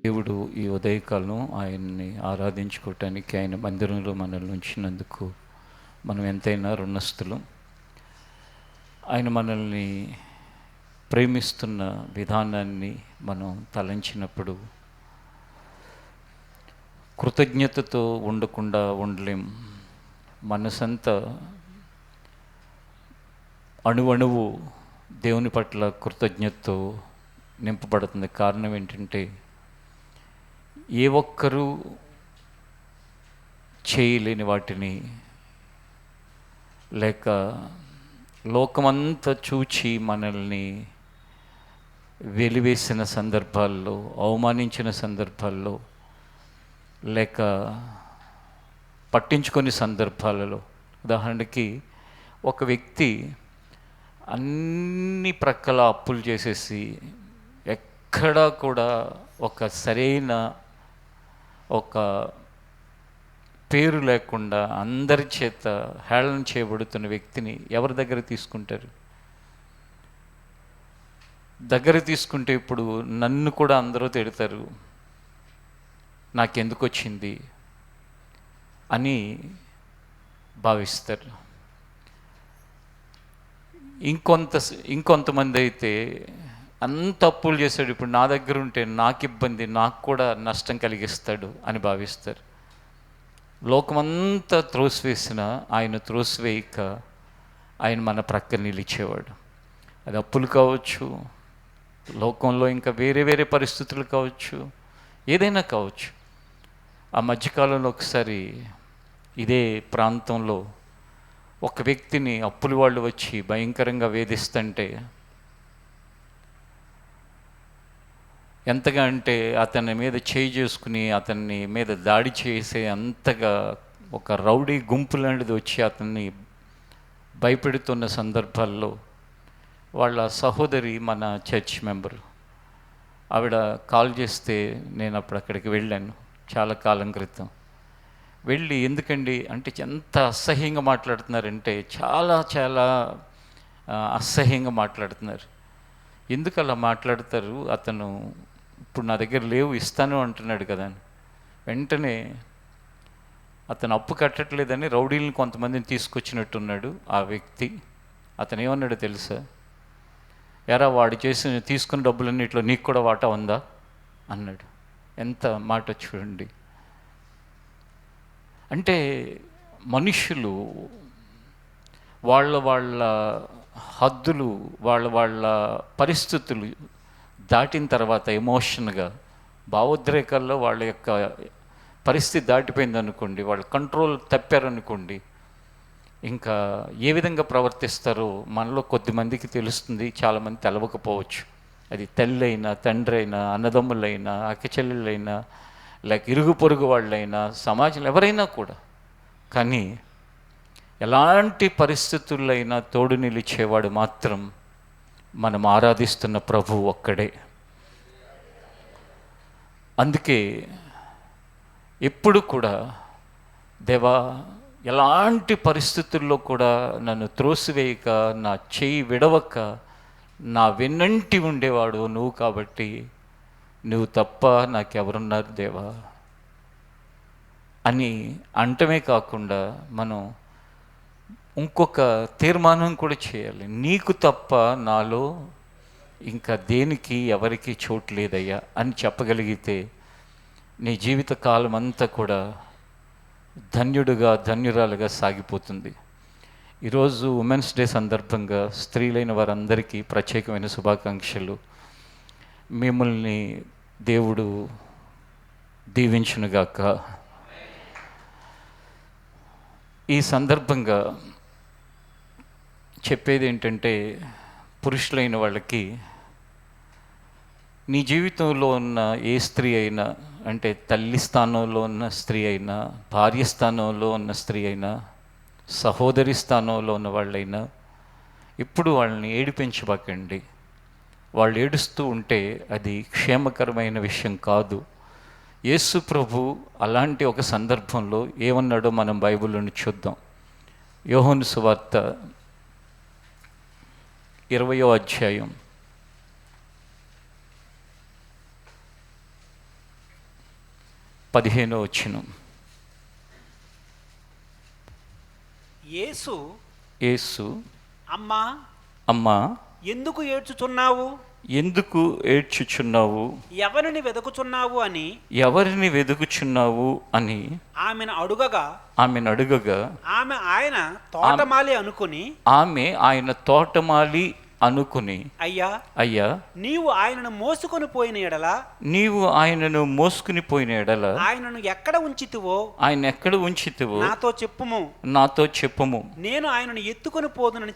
దేవుడు ఈ ఉదయకాలం ఆయన్ని ఆరాధించుకోవటానికి ఆయన మందిరంలో మనల్ని ఉంచినందుకు మనం ఎంతైనా రుణస్థులం. ఆయన మనల్ని ప్రేమిస్తున్న విధానాన్ని మనం తలంచినప్పుడు కృతజ్ఞతతో ఉండకుండా ఉండలేం. మనసంతా అణువణువు దేవుని పట్ల కృతజ్ఞతతో నింపబడుతుంది. కారణం ఏంటంటే ఏ ఒక్కరూ చేయలేని వాటిని, లేక లోకమంతా చూచి మనల్ని వెలివేసిన సందర్భాల్లో, అవమానించిన సందర్భాల్లో, లేక పట్టించుకొని సందర్భాలలో, ఉదాహరణకి ఒక వ్యక్తి అన్ని ప్రక్కల అప్పులు చేసేసి ఎక్కడా కూడా ఒక సరైన ఒక పేరు లేకుండా అందరి చేత హేళన చేయబడుతున్న వ్యక్తిని ఎవరి దగ్గర తీసుకుంటారు? దగ్గర తీసుకుంటే ఇప్పుడు నన్ను కూడా అందరూ తిడతారు, నాకెందుకు వచ్చింది అని భావిస్తారు. ఇంకొంతమంది అయితే అంత అప్పులు చేశాడు, ఇప్పుడు నా దగ్గర ఉంటే నాకు ఇబ్బంది, నాకు కూడా నష్టం కలిగిస్తాడు అని భావిస్తారు. లోకమంతా త్రోసివేసిన ఆయన త్రోసివేయక ఆయన మన ప్రక్కన నిలిచేవాడు. అది అప్పులు కావచ్చు, లోకంలో ఇంకా వేరే వేరే పరిస్థితులు కావచ్చు, ఏదైనా కావచ్చు. ఆ మధ్యకాలంలో ఒకసారి ఇదే ప్రాంతంలో ఒక వ్యక్తిని అప్పుల వాళ్ళు వచ్చి భయంకరంగా వేధిస్తుంటే, ఎంతగా అంటే అతని మీద చేయి చేసుకుని అతన్ని మీద దాడి చేసే అంతగా ఒక రౌడీ గుంపు లాంటిది వచ్చి అతన్ని భయపెడుతున్న సందర్భాల్లో వాళ్ళ సహోదరి, మన చర్చ్ మెంబర్, ఆవిడ కాల్ చేస్తే నేను అప్పుడు అక్కడికి వెళ్ళాను చాలా కాలం క్రితం. వెళ్ళి, ఎందుకండి అంటే ఎంత అసహ్యంగా మాట్లాడుతున్నారంటే చాలా చాలా అసహ్యంగా మాట్లాడుతున్నారు. ఎందుకు అలా మాట్లాడతారు, అతను ఇప్పుడు నా దగ్గర లేవు ఇస్తాను అంటున్నాడు కదా అని. వెంటనే అతను అప్పు కట్టట్లేదని రౌడీలను కొంతమందిని తీసుకొచ్చినట్టున్నాడు ఆ వ్యక్తి. అతను ఏమన్నాడో తెలుసా? ఎరా, వాడు తీసుకున్న డబ్బులన్నిట్లో నీకు కూడా వాటా ఉందా అన్నాడు. ఎంత మాట చూడండి. అంటే మనుషులు వాళ్ళ హద్దులు, వాళ్ళ పరిస్థితులు దాటిన తర్వాత ఎమోషన్గా, భావోద్రేకాల్లో వాళ్ళ యొక్క పరిస్థితి దాటిపోయింది అనుకోండి, వాళ్ళు కంట్రోల్ తప్పారనుకోండి, ఇంకా ఏ విధంగా ప్రవర్తిస్తారో మనలో కొద్దిమందికి తెలుస్తుంది, చాలామంది తెలవకపోవచ్చు. అది తల్లి అయినా, తండ్రి అయినా, అన్నదమ్ములైనా, అక్కచెల్లెళ్ళైనా, లేక ఇరుగు పొరుగు వాళ్ళైనా, సమాజంలో ఎవరైనా కూడా. కానీ ఎలాంటి పరిస్థితుల్లో అయినా తోడు నిలిచేవాడు మాత్రం మనం ఆరాధిస్తున్న ప్రభువు ఒక్కడే. అందుకే ఎప్పుడు కూడా, దేవా, ఎలాంటి పరిస్థితుల్లో కూడా నన్ను త్రోసివేయక, నా చేయి విడవక, నా వెన్నంటి ఉండేవాడు నువ్వు కాబట్టి, నువ్వు తప్ప నాకెవరున్నారు దేవా అని అంటమే కాకుండా మనం ఇంకొక తీర్మానం కూడా చేయాలి. నీకు తప్ప నాలో ఇంకా దేనికి ఎవరికి చోటు లేదయ్యా అని చెప్పగలిగితే నీ జీవిత కాలం అంతా కూడా ధన్యుడుగా, ధన్యురాలుగా సాగిపోతుంది. ఈరోజు ఉమెన్స్ డే సందర్భంగా స్త్రీలైన వారందరికీ ప్రత్యేకమైన శుభాకాంక్షలు. మిమ్మల్ని దేవుడు దీవించునుగాక. ఈ సందర్భంగా చెప్పేది ఏంటంటే, పురుషులైన వాళ్ళకి నీ జీవితంలో ఉన్న ఏ స్త్రీ అయినా, అంటే తల్లి స్థానంలో ఉన్న స్త్రీ అయినా, భార్య స్థానంలో ఉన్న స్త్రీ అయినా, సహోదరి స్థానంలో ఉన్న వాళ్ళైనా, ఇప్పుడు వాళ్ళని ఏడిపించబాకండి. వాళ్ళు ఏడుస్తూ ఉంటే అది క్షేమకరమైన విషయం కాదు. యేసు ప్రభు అలాంటి ఒక సందర్భంలో ఏమన్నాడో మనం బైబిల్లోని చూద్దాం. యోహాను సువార్త 20వ అధ్యాయం 15వ వచనం. యేసు అమ్మా అమ్మా ఎందుకు ఏడ్చుచున్నావు, ఎందుకు ఏడ్చుచున్నావు, ఎవరిని వెదుకుచున్నావు అని ఆమెను అడుగగా ఆమె ఆయన తోటమాలి అనుకుని అయ్యా నీవు ఆయనను మోసుకొని పోయిన ఎడల ఆయనను ఎక్కడ ఉంచితివో నాతో చెప్పుము, నేను ఆయనను ఎత్తుకొని పోదునని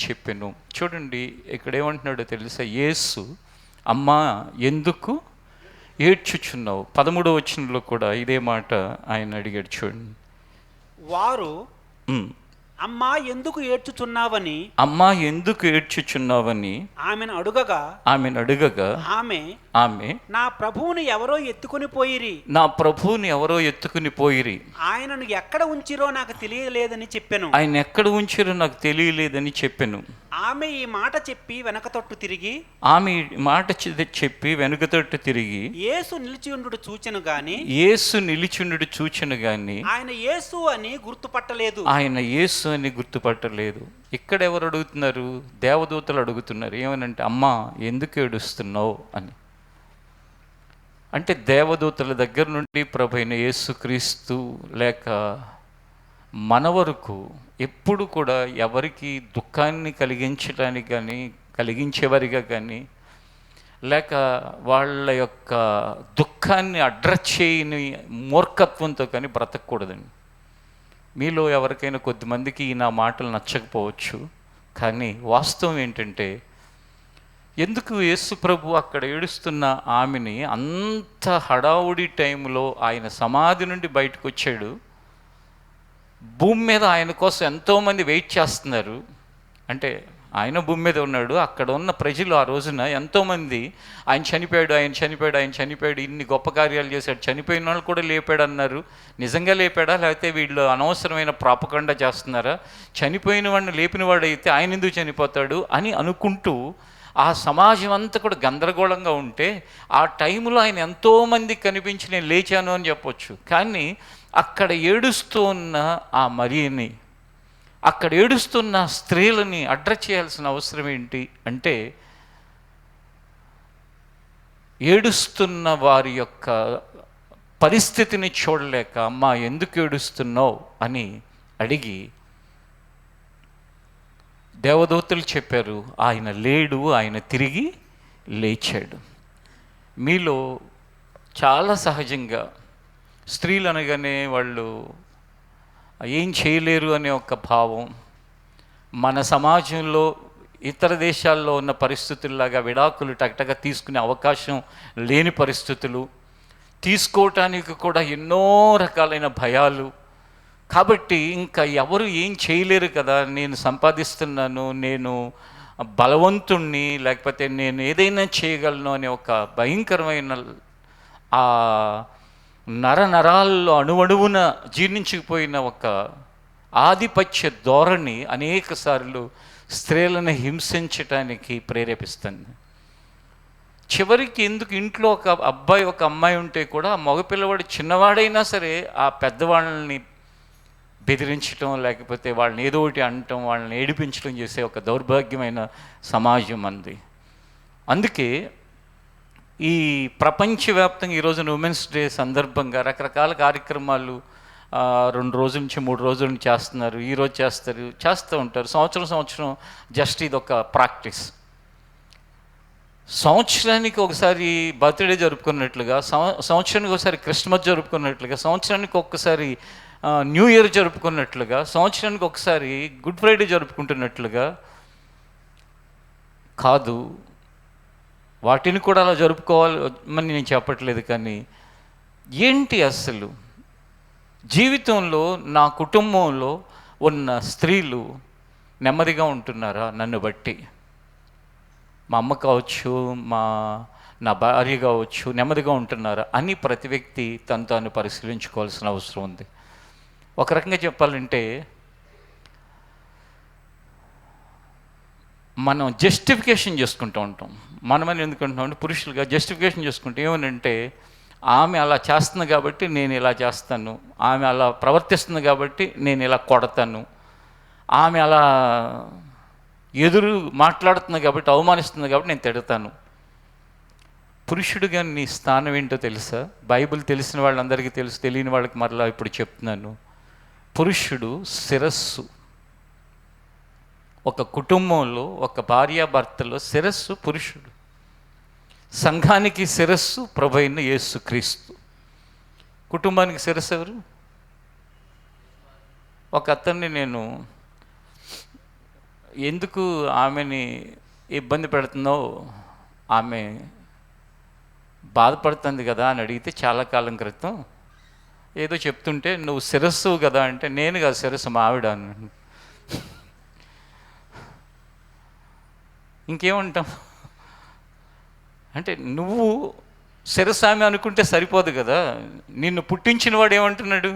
చెప్పెను. చూడండి ఇక్కడ ఏమంటున్నాడో తెలుసా? యేసు అమ్మా ఎందుకు ఏడ్చుచున్నావు. 13వ వచనంలో కూడా ఇదే మాట ఆయన అడిగాడు. చూడండి, వారు అమ్మా ఎందుకు ఏడ్చుచున్నావని ఆమెను అడుగగా ఆమె నా ప్రభువుని ఎవరో ఎత్తుకుని పోయిరి, ఆయనను ఎక్కడ ఉంచిరో నాకు తెలియలేదని చెప్పెను. ఆమె ఈ మాట చెప్పి వెనకతట్టు తిరిగి యేసు నిలిచియుండుట చూచెను గాని ఆయన యేసు అని గుర్తుపట్టలేదు. ఇక్కడ ఎవరు అడుగుతున్నారు? దేవదూతలు అడుగుతున్నారు. ఏమనంటే అమ్మా ఎందుకు ఏడుస్తున్నావు అని. అంటే దేవదూతల దగ్గర నుండి ప్రభువైన యేసుక్రీస్తు లేక మన వరకు ఎప్పుడు కూడా ఎవరికి దుఃఖాన్ని కలిగించేవారిగా కానీ లేక వాళ్ళ యొక్క దుఃఖాన్ని అడ్రస్ చేయని మూర్ఖత్వంతో కానీ బ్రతకూడదండి. మీలో ఎవరికైనా కొద్దిమందికి నా మాటలు నచ్చకపోవచ్చు, కానీ వాస్తవం ఏంటంటే ఎందుకు యేసు ప్రభు అక్కడ ఏడుస్తున్న ఆమెని అంత హడావుడి టైంలో ఆయన సమాధి నుండి బయటకు వచ్చాడు. భూమి మీద ఆయన కోసం ఎంతోమంది వెయిట్ చేస్తున్నారు. అంటే ఆయన భూమి మీద ఉన్నాడు, అక్కడ ఉన్న ప్రజలు ఆ రోజున ఎంతోమంది ఆయన చనిపోయాడు, ఇన్ని గొప్ప కార్యాలు చేశాడు, చనిపోయిన వాళ్ళు కూడా లేపాడు అన్నారు. నిజంగా లేపాడా, లేకపోతే వీళ్ళు అనవసరమైన ప్రాపకండా చేస్తున్నారా? చనిపోయిన వాడిని లేపిన వాడైతే ఆయన ఎందుకు చనిపోతాడు అని అనుకుంటూ ఆ సమాజం అంతా కూడా గందరగోళంగా ఉంటే ఆ టైంలో ఆయన ఎంతోమంది కనిపించి నేను లేచాను అని చెప్పొచ్చు. కానీ అక్కడ ఏడుస్తూ ఉన్న ఆ మరియని, అక్కడ ఏడుస్తున్న స్త్రీలని అడ్రస్ చేయాల్సిన అవసరం ఏంటి అంటే, ఏడుస్తున్న వారి యొక్క పరిస్థితిని చూడలేక అమ్మా ఎందుకు ఏడుస్తున్నావు అని అడిగి దేవదూతలు చెప్పారు ఆయన లేడు, ఆయన తిరిగి లేచాడు. మీలో చాలా సహజంగా స్త్రీలు అనగానే వాళ్ళు ఏం చేయలేరు అనే ఒక భావం, మన సమాజంలో ఇతర దేశాల్లో ఉన్న పరిస్థితుల్లాగా విడాకులు టకటగా తీసుకునే అవకాశం లేని పరిస్థితులు, తీసుకోవటానికి కూడా ఎన్నో రకాలైన భయాలు. కాబట్టి ఇంకా ఎవరు ఏం చేయలేరు కదా, నేను సంపాదిస్తున్నాను, నేను బలవంతుణ్ణి, లేకపోతే నేను ఏదైనా చేయగలను అనే ఒక భయంకరమైన ఆ నరాల్లో అణువణువున జీర్ణించుకుపోయిన ఒక ఆధిపత్య ధోరణి అనేక సార్లు స్త్రీలను హింసించటానికి ప్రేరేపిస్తుంది. చివరికి ఎందుకు ఇంట్లో ఒక అబ్బాయి ఒక అమ్మాయి ఉంటే కూడా ఆ మగపిల్లవాడు చిన్నవాడైనా సరే ఆ పెద్దవాళ్ళని బెదిరించడం, లేకపోతే వాళ్ళని ఏదో ఒకటి అనటం, వాళ్ళని ఏడిపించడం చేసే ఒక దౌర్భాగ్యమైన సమాజం అంది. అందుకే ఈ ప్రపంచవ్యాప్తంగా ఈరోజు ఉమెన్స్ డే సందర్భంగా రకరకాల కార్యక్రమాలు 2 రోజుల నుంచి 3 రోజుల నుంచి చేస్తున్నారు. ఈరోజు చేస్తూ ఉంటారు. సంవత్సరం జస్ట్ ఇది ఒక ప్రాక్టీస్. సంవత్సరానికి ఒకసారి బర్త్డే జరుపుకున్నట్లుగా, సంవత్సరానికి ఒకసారి క్రిస్మస్ జరుపుకున్నట్లుగా, సంవత్సరానికి ఒక్కసారి న్యూ ఇయర్ జరుపుకున్నట్లుగా, సంవత్సరానికి ఒకసారి గుడ్ ఫ్రైడే జరుపుకుంటున్నట్లుగా కాదు. వాటిని కూడా అలా జరుపుకోవాలని నేను చెప్పట్లేదు. కానీ ఏంటి అసలు జీవితంలో నా కుటుంబంలో ఉన్న స్త్రీలు నెమ్మదిగా ఉంటున్నారా? నన్ను బట్టి మా అమ్మ కావచ్చు, నా భార్య కావచ్చు, నెమ్మదిగా ఉంటున్నారా అని ప్రతి వ్యక్తి తాను పరిశీలించుకోవాల్సిన అవసరం ఉంది. ఒక రకంగా చెప్పాలంటే మనం జస్టిఫికేషన్ చేసుకుంటూ ఉంటాం. మనమని ఎందుకుంటున్నాం అంటే పురుషులుగా జస్టిఫికేషన్ చేసుకుంటే ఏమనంటే, ఆమె అలా చేస్తుంది కాబట్టి నేను ఇలా చేస్తాను, ఆమె అలా ప్రవర్తిస్తుంది కాబట్టి నేను ఇలా కొడతాను, ఆమె అలా ఎదురు మాట్లాడుతుంది కాబట్టి అవమానిస్తుంది కాబట్టి నేను తిడతాను. పురుషుడిగా నీ స్థానం ఏంటో తెలుసా? బైబిల్ తెలిసిన వాళ్ళందరికీ తెలుసు, తెలియని వాళ్ళకి మరలా ఇప్పుడు చెప్తున్నాను. పురుషుడు శిరస్సు. ఒక కుటుంబంలో ఒక భార్యాభర్తలో శిరస్సు పురుషుడు. సంఘానికి శిరస్సు ప్రభువైన యేసుక్రీస్తు. కుటుంబానికి శిరస్సు ఎవరు? ఒక అతన్ని నేను ఎందుకు ఆమెని ఇబ్బంది పెడుతుందో, ఆమె బాధపడుతుంది కదా అని అడిగితే చాలా కాలం క్రితం ఏదో చెప్తుంటే, నువ్వు శిరస్సు కదా అంటే, నేను కాదు శిరస్సు, మా ఆవిడ అన్నాను. ఇంకేమంటాం అంటే, నువ్వు శిరస్సామి అనుకుంటే సరిపోదు కదా. నిన్ను పుట్టించిన వాడు ఏమంటున్నాడు?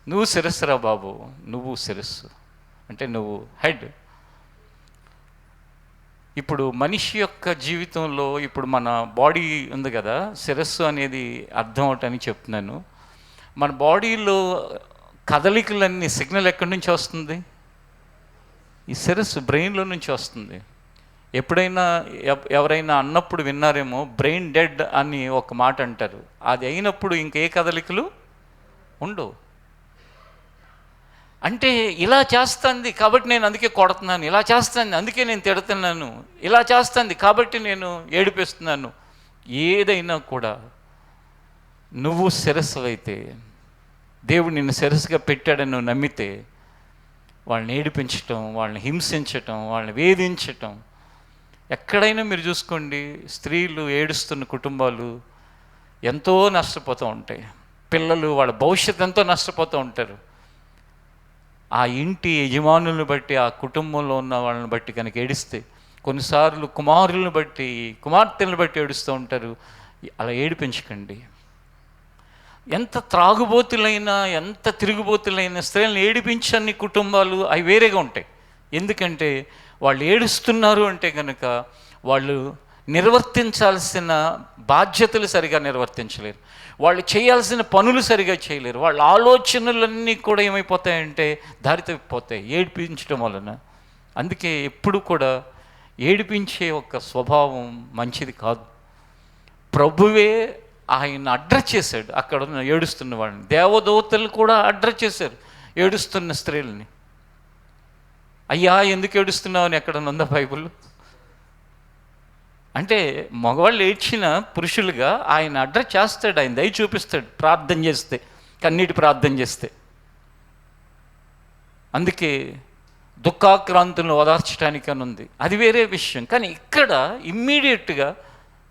నువ్వు శిరస్సురా బాబు, నువ్వు శిరస్సు అంటే నువ్వు హెడ్. ఇప్పుడు మనిషి యొక్క జీవితంలో ఇప్పుడు మన బాడీ ఉంది కదా, శిరస్సు అనేది అర్థం అవటానికి చెప్తున్నాను. మన బాడీలో కదలికలన్నీ సిగ్నల్ ఎక్కడి నుంచి వస్తుంది? ఈ శిరస్సు బ్రెయిన్లో నుంచి వస్తుంది. ఎప్పుడైనా ఎవరైనా అన్నప్పుడు విన్నారేమో, బ్రెయిన్ డెడ్ అని ఒక మాట అంటారు. అది అయినప్పుడు ఇంకే కదలికలు ఉండవు. అంటే ఇలా చేస్తుంది కాబట్టి నేను అందుకే కొడుతున్నాను, ఇలా చేస్తుంది అందుకే నేను తిడుతున్నాను, ఇలా చేస్తుంది కాబట్టి నేను ఏడిపిస్తున్నాను. ఏదైనా కూడా నువ్వు శిరస్సు అయితే, దేవుడు నిన్ను శిరస్సుగా పెట్టాడని నువ్వు నమ్మితే, వాళ్ళని ఏడిపించటం, వాళ్ళని హింసించటం, వాళ్ళని వేధించటం, ఎక్కడైనా మీరు చూసుకోండి, స్త్రీలు ఏడుస్తున్న కుటుంబాలు ఎంతో నష్టపోతూ ఉంటాయి. పిల్లలు వాళ్ళ భవిష్యత్తు ఎంతో నష్టపోతూ ఉంటారు. ఆ ఇంటి యజమానులను బట్టి, ఆ కుటుంబంలో ఉన్న వాళ్ళని బట్టి కనుక ఏడిస్తే, కొన్నిసార్లు కుమారులను బట్టి, కుమార్తెలను బట్టి ఏడుస్తూ ఉంటారు. అలా ఏడిపించకండి. ఎంత త్రాగుబోతులైనా, ఎంత తిరుగుబోతులైన స్త్రీలను ఏడిపించని కుటుంబాలు అవి వేరేగా ఉంటాయి. ఎందుకంటే వాళ్ళు ఏడుస్తున్నారు అంటే కనుక వాళ్ళు నిర్వర్తించాల్సిన బాధ్యతలు సరిగా నిర్వర్తించలేరు, వాళ్ళు చేయాల్సిన పనులు సరిగా చేయలేరు, వాళ్ళ ఆలోచనలన్నీ కూడా ఏమైపోతాయంటే దారి తప్పిపోతాయి ఏడిపించడం వలన. అందుకే ఎప్పుడు కూడా ఏడిపించే ఒక స్వభావం మంచిది కాదు. ప్రభువే ఆయన అడ్రస్ చేశాడు అక్కడ ఉన్న ఏడుస్తున్న వాళ్ళని. దేవదూతలు కూడా అడ్రస్ చేశారు ఏడుస్తున్న స్త్రీలని. అయ్యా ఎందుకు ఏడుస్తున్నావు అని ఎక్కడ ఉందా బైబిల్? అంటే మగవాళ్ళు ఏడ్చిన పురుషులుగా ఆయన అడ్రస్ చేస్తాడు, ఆయన దయ చూపిస్తాడు ప్రార్థన చేస్తే, కన్నీటి ప్రార్థన చేస్తే. అందుకే దుఃఖాక్రాంతులను ఓదార్చడానికి అని ఉంది, అది వేరే విషయం. కానీ ఇక్కడ ఇమ్మీడియట్గా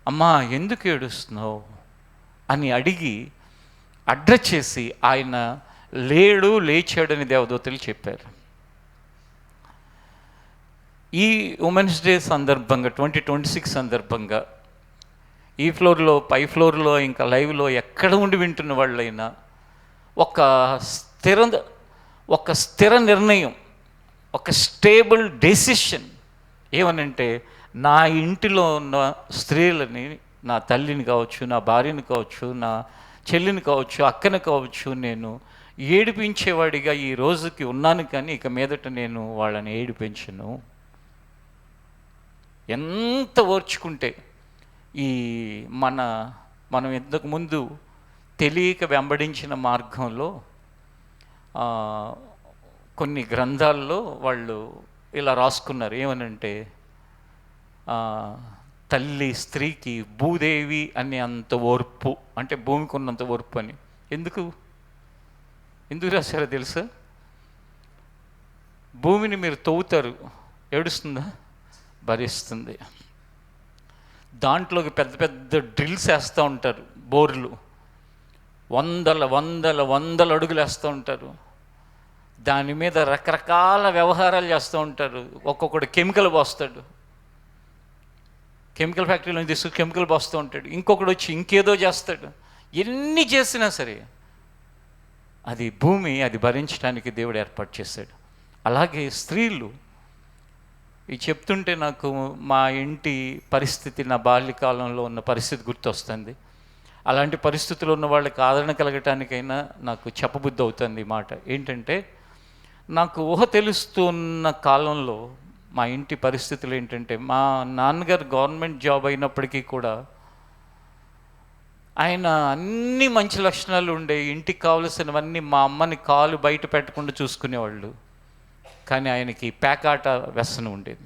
అమ్మా ఎందుకు ఏడుస్తున్నావు అని అడిగి అడ్రస్ చేసి ఆయన లేచాడని దేవదూతలు చెప్పారు. ఈ ఉమెన్స్ డే సందర్భంగా 2026 సందర్భంగా ఈ ఫ్లోర్లో, పై ఫ్లోర్లో, ఇంకా లైవ్లో ఎక్కడ ఉండి వింటున్న వాళ్ళైనా ఒక స్థిర నిర్ణయం, ఒక స్టేబుల్ డెసిషన్ ఏమనంటే, నా ఇంటిలో ఉన్న స్త్రీలని, నా తల్లిని కావచ్చు, నా భార్యని కావచ్చు, నా చెల్లిని కావచ్చు, అక్కని కావచ్చు, నేను ఏడిపించేవాడిగా ఈ రోజుకి ఉన్నాను. కానీ ఇక మీదట నేను వాళ్ళని ఏడిపించను. ఎంత ఓర్చుకుంటే ఈ మనం ఇంతకుముందు తెలియక వెంబడించిన మార్గంలో కొన్ని గ్రంథాల్లో వాళ్ళు ఇలా రాసుకున్నారు. ఏమనంటే, తల్లి స్త్రీకి భూదేవి అనే అంత ఓర్పు, అంటే భూమికి ఉన్నంత ఓర్పు అని. ఎందుకు రాశారో తెలుసా? భూమిని మీరు తవ్వుతారు, ఏడుస్తుందా? భరిస్తుంది. దాంట్లోకి పెద్ద పెద్ద డ్రిల్స్ వేస్తూ ఉంటారు, బోర్లు, వందల అడుగులు వేస్తూ ఉంటారు. దాని మీద రకరకాల వ్యవహారాలు చేస్తూ ఉంటారు. ఒక్కొక్కడు కెమికల్ పోస్తాడు, కెమికల్ ఫ్యాక్టరీలో తీసుకు కెమికల్ పోస్తూ ఉంటాడు. ఇంకొకడు వచ్చి ఇంకేదో చేస్తాడు. ఎన్ని చేసినా సరే అది భూమి, అది భరించడానికి దేవుడు ఏర్పాటు చేశాడు. అలాగే స్త్రీలు ఇది చెప్తుంటే నాకు మా ఇంటి పరిస్థితి, నా బాల్యకాలంలో ఉన్న పరిస్థితి గుర్తొస్తుంది. అలాంటి పరిస్థితుల్లో ఉన్న వాళ్ళకి ఆదరణ కలగటానికైనా నాకు చెప్పబుద్ధి అవుతుంది ఈ మాట. ఏంటంటే, నాకు ఊహ తెలుస్తున్న కాలంలో మా ఇంటి పరిస్థితులు ఏంటంటే, మా నాన్నగారు గవర్నమెంట్ జాబ్ అయినప్పటికీ కూడా ఆయన అన్ని మంచి లక్షణాలు ఉండే, ఇంటికి కావలసినవన్నీ మా అమ్మని కాలు బయట పెట్టకుండా చూసుకునేవాళ్ళు. కానీ ఆయనకి పేకాట వ్యసనం ఉండేది,